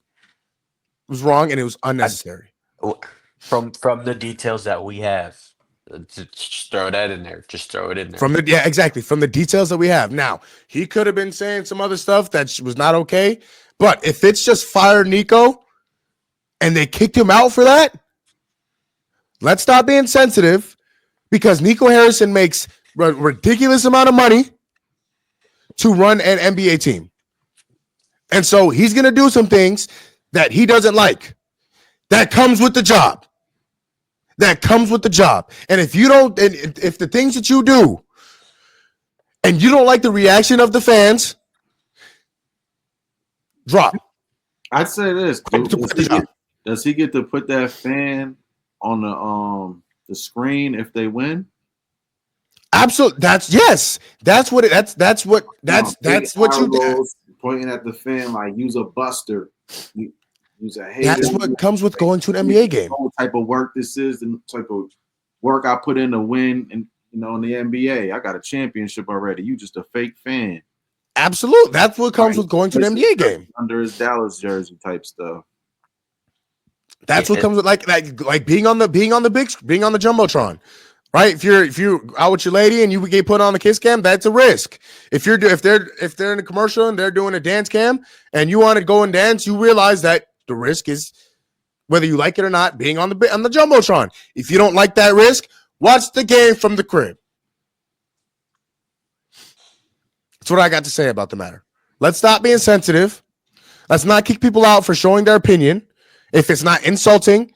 was wrong, and it was unnecessary. From the details that we have, just throw that in there. Just throw it in there. Exactly. From the details that we have. Now, he could have been saying some other stuff that was not okay. But if it's just fire Nico and they kicked him out for that, let's stop being sensitive, because Nico Harrison makes a ridiculous amount of money to run an NBA team. And so he's going to do some things that he doesn't like. That comes with the job. That comes with the job. And if you don't, and if the things that you do and you don't like the reaction of the fans, drop. I'd say this. Does he get to put that fan on the screen if they win? Absolutely. That's what you did. Pointing at the fan like use a buster. Use a hater. That's what comes with going to an NBA game. The type of work this is, the type of work I put in to win, and in the NBA, I got a championship already. You just a fake fan. Absolutely. That's what comes with going to an NBA game. Under his Dallas jersey type stuff. That's what comes with like being on the jumbotron. Right? If you're out with your lady and you get put on the kiss cam, that's a risk. If they're in a commercial and they're doing a dance cam and you want to go and dance, you realize that the risk is, whether you like it or not, being on the jumbotron. If you don't like that risk, watch the game from the crib. That's what I got to say about the matter. Let's stop being sensitive. Let's not kick people out for showing their opinion. If it's not insulting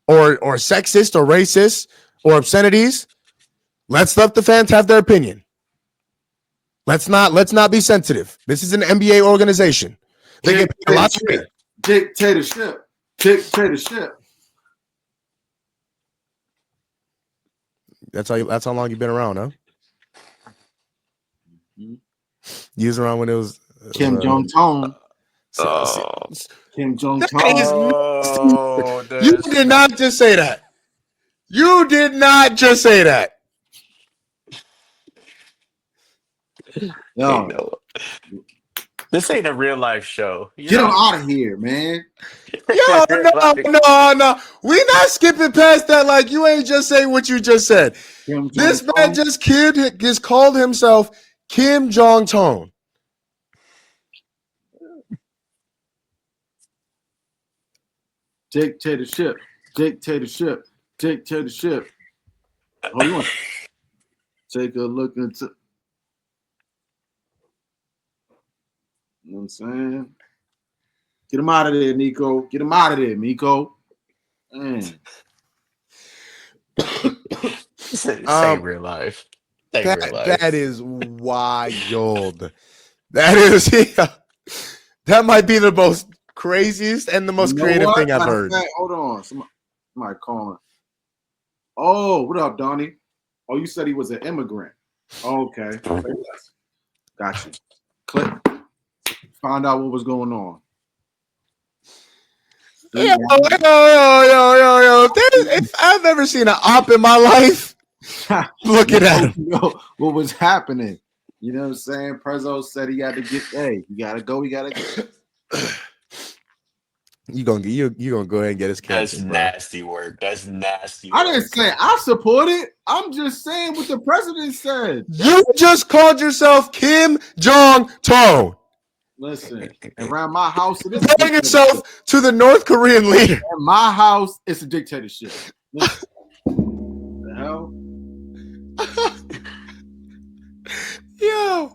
or sexist or racist or obscenities, let's let the fans have their opinion. Let's not be sensitive. This is an NBA organization. They get paid a lot of money. Dictatorship. That's how long you've been around, huh? You was around when it was Kim Jong-un. Kim Jong-un. You did not just say that. You did not just say that. No. This ain't a real life show. Get him out of here, man. Yo, no. We not skipping past that like you ain't just saying what you just said. This man just called himself Kim Jong-un. Dictatorship. Oh, you want to take a look into? You know what I'm saying? Get him out of there, Nico. Get him out of there, Nico. Man. Say real life. That is wild. That is that might be the most craziest and the most creative thing I've heard. Hold on. Somebody calling. Oh, what up, Donnie? Oh, you said he was an immigrant. Oh, okay. Got you. Click. Found out what was going on. Yo. If I've ever seen an op in my life, look at that. What was happening? You know what I'm saying? Prezzo said he had to get, hey, you gotta go, you gotta get. You gonna go ahead and get his cancer. That's nasty work. That's nasty I work. didn't say I support it. I'm just saying what the president said. You just called yourself Kim Jong-un. Listen, around my house, it is comparing yourself to the North Korean leader. At my house, it's a dictatorship. Listen, the hell? Yo,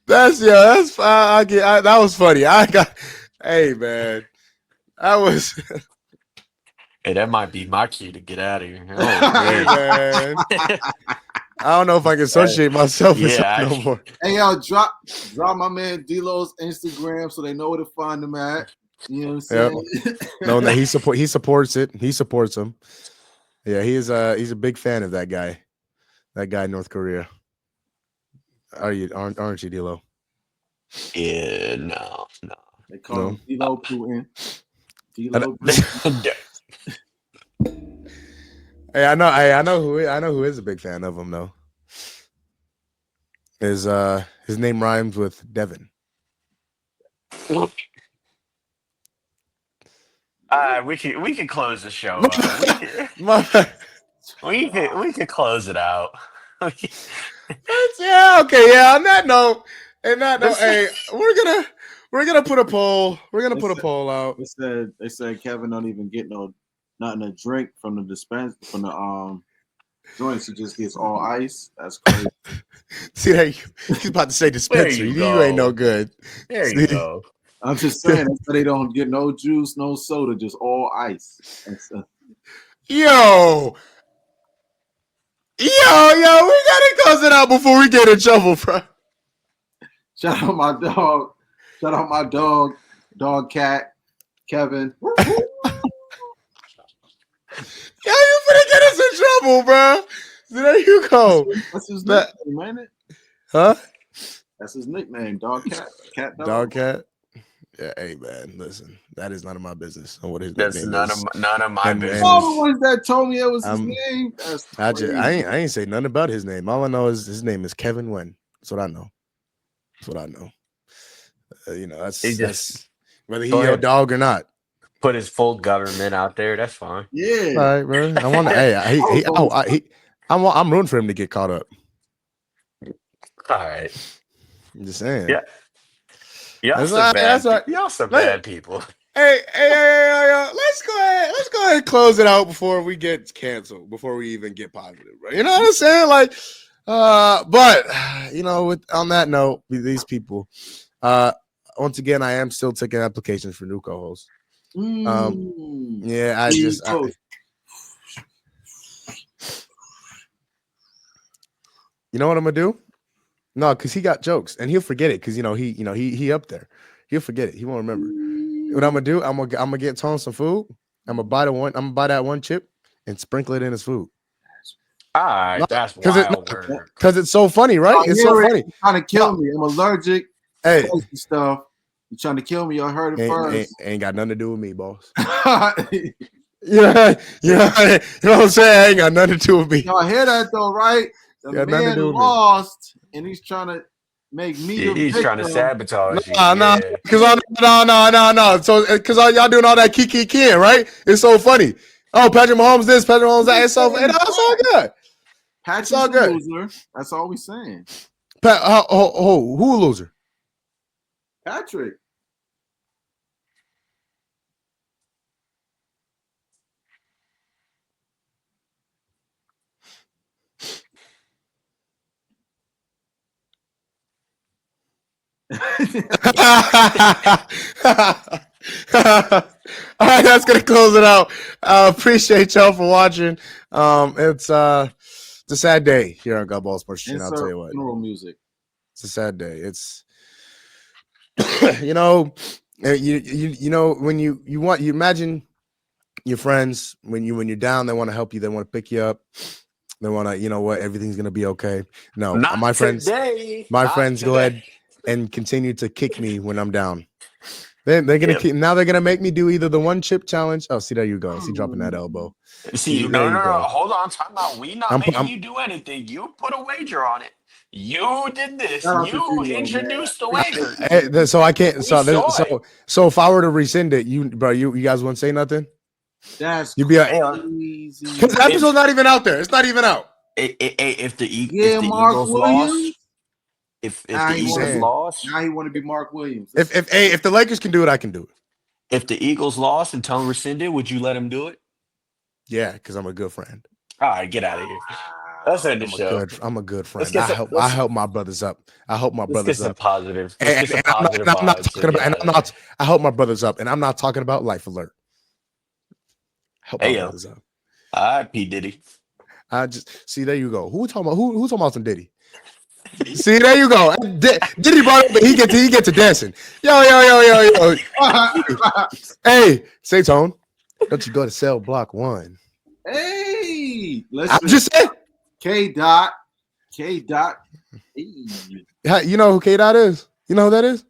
that's that was funny. Hey man, that was. Hey, that might be my cue to get out of here. Hey, man. I don't know if I can associate myself with Yeah, something no more. Hey, y'all, drop my man D-Lo's Instagram so they know where to find him at. You know what I'm Yep. saying? Knowing that he supports it. He supports him. Yeah, he's a big fan of that guy. That guy in North Korea. Aren't you, D-Lo? yeah, no. They call No. him D-Lo Putin. I D-Lo know- Putin. Hey, I know who is a big fan of him though. His name rhymes with Devin. We can close the show. My- We could close it out. yeah, okay, yeah. On that note, hey, we're gonna put a poll. We're gonna put a poll out. They said Kevin don't even get nothing to drink from the joints. He just gets all ice. That's crazy. See that he's about to say dispensary. You ain't no good. There See? you go. I'm just saying they don't get no juice, no soda, just all ice. Yo, we gotta close it out before we get in trouble, bro. Shout out my dog. Shout out my dog cat, Kevin. Yo, you finna get us in trouble, bro. So there you go. That's his That- nickname, ain't it? Huh? That's his nickname, dog cat. Cat dog. Dog cat. Yeah, hey man, listen, that is none of my business on what his That's nickname is. none of my And- business. All the ones that told me it was his I'm- name. That's I crazy. ain't say nothing about his name. All I know is his name is Kevin Wen. That's what I know. That's what I know. That's He just- that's whether he Go your ahead. dog or not. Put his full government out there. That's fine. Yeah. All right, bro. I want to. Hey, I'm rooting for him to get caught up. All right. I'm just saying. Yeah. Y'all That's some all right, bad. that's all right. Y'all some Let- bad people. Hey, let's go ahead. Let's go ahead and close it out before we get canceled. Before we even get positive, right? You know what I'm saying? Like, but on that note, with these people, once again, I am still taking applications for new co-hosts. Yeah, you know what I'm gonna do? No, because he got jokes and he'll forget it because he up there. He'll forget it. He won't remember. What I'm gonna do? I'm gonna get Tone some food. I'm gonna buy that one chip and sprinkle it in his food. All right, No, that's 'cause wild work. Because it's so funny, right? Oh, It's yeah, so Rick, funny. you're trying to kill me. I'm allergic Hey, to stuff. You're trying to kill me. I heard it ain't, first. ain't got nothing to do with me, boss. Y'all You know what I'm saying? Ain't got nothing to do with me. hear that though, right? The Got nothing to man do with me. lost, and he's trying to make me the He's trying to victim. sabotage you. No, Yeah. because no. So because y'all doing all that kiki, right? It's so funny. Oh, Patrick Mahomes this, Patrick Mahomes that. It's all good. Patrick's all a good. loser. That's all we saying. Who a loser? Patrick. All right, that's gonna close it out. Appreciate y'all for watching. It's a sad day here on Gumball Sports Machine. I'll tell you what, funeral music. it's a sad day. It's you know when you imagine your friends when you're down, they want to help you, they want to pick you up, they want to everything's gonna be okay. No, Not my friends. today. My Not friends go today. ahead and continue to kick me when I'm down. They're gonna keep now. They're gonna make me do either the one chip challenge. Oh, see there you go. See dropping that elbow. See, There you no. go. Hold on, time out. We not I'm- making I'm- you do anything. You put a wager on it. You did this. Shout out to You D-Lo, introduced the wager. So I can't. We saw So if I were to rescind it, you guys wouldn't say nothing. That's You'd be like, crazy. because the episode's not even out there. It's not even out. If the Yeah, if the Mark Eagles Williams. lost, if Nah, the he Eagles won. lost, Now he want to be Mark Williams. If the Lakers can do it, I can do it. if the Eagles lost and Tone rescinded, would you let him do it? Yeah, because I'm a good friend. All right, get out of here. Let's end the show. I'm a good friend. get I help my brothers up. I help my Let's get brothers some up. positive. And Let's get some I'm positive not vibes. talking about. And I'm not. I help my brothers up, and I'm not talking about Life Alert. Help Hey, my yo. brothers up. All right, P Diddy. I just see. There you go. Who talking about? Who talking about some Diddy? See, there you go. Diddy brought it, but he get to dancing. Yo. Hey, say Tone. Don't you go to cell block 1? Hey, I'm listen. just saying. K dot. Hey. You know who K Dot is? You know who that is?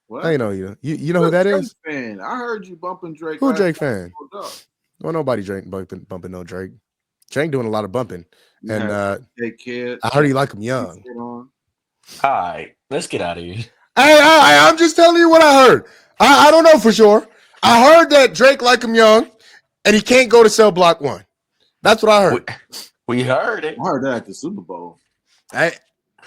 What? I know you. You know who that Drake is? fan. I heard you bumping Drake. Who last Drake time. fan? Well, nobody bumping no Drake. Drake doing a lot of bumping, You and had Take Care. I heard he like him young. All right, let's get out of here. I'm just telling you what I heard. I don't know for sure. I heard that Drake like him young, and he can't go to cell block 1. That's what I heard. We heard it. I heard that at the Super Bowl.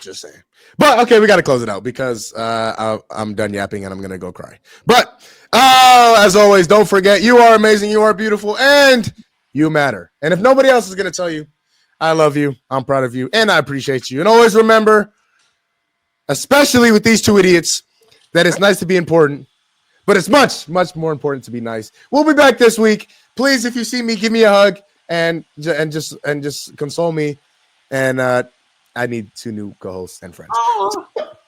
Just saying. But okay, we got to close it out because I'm done yapping and I'm gonna go cry. But as always, don't forget you are amazing, you are beautiful, and you matter. And if nobody else is gonna tell you, I love you, I'm proud of you, and I appreciate you. And always remember, especially with these two idiots, that it's nice to be important, but it's much, much more important to be nice. We'll be back this week. Please, if you see me, give me a hug and just console me. And I need 2 new co-hosts and friends.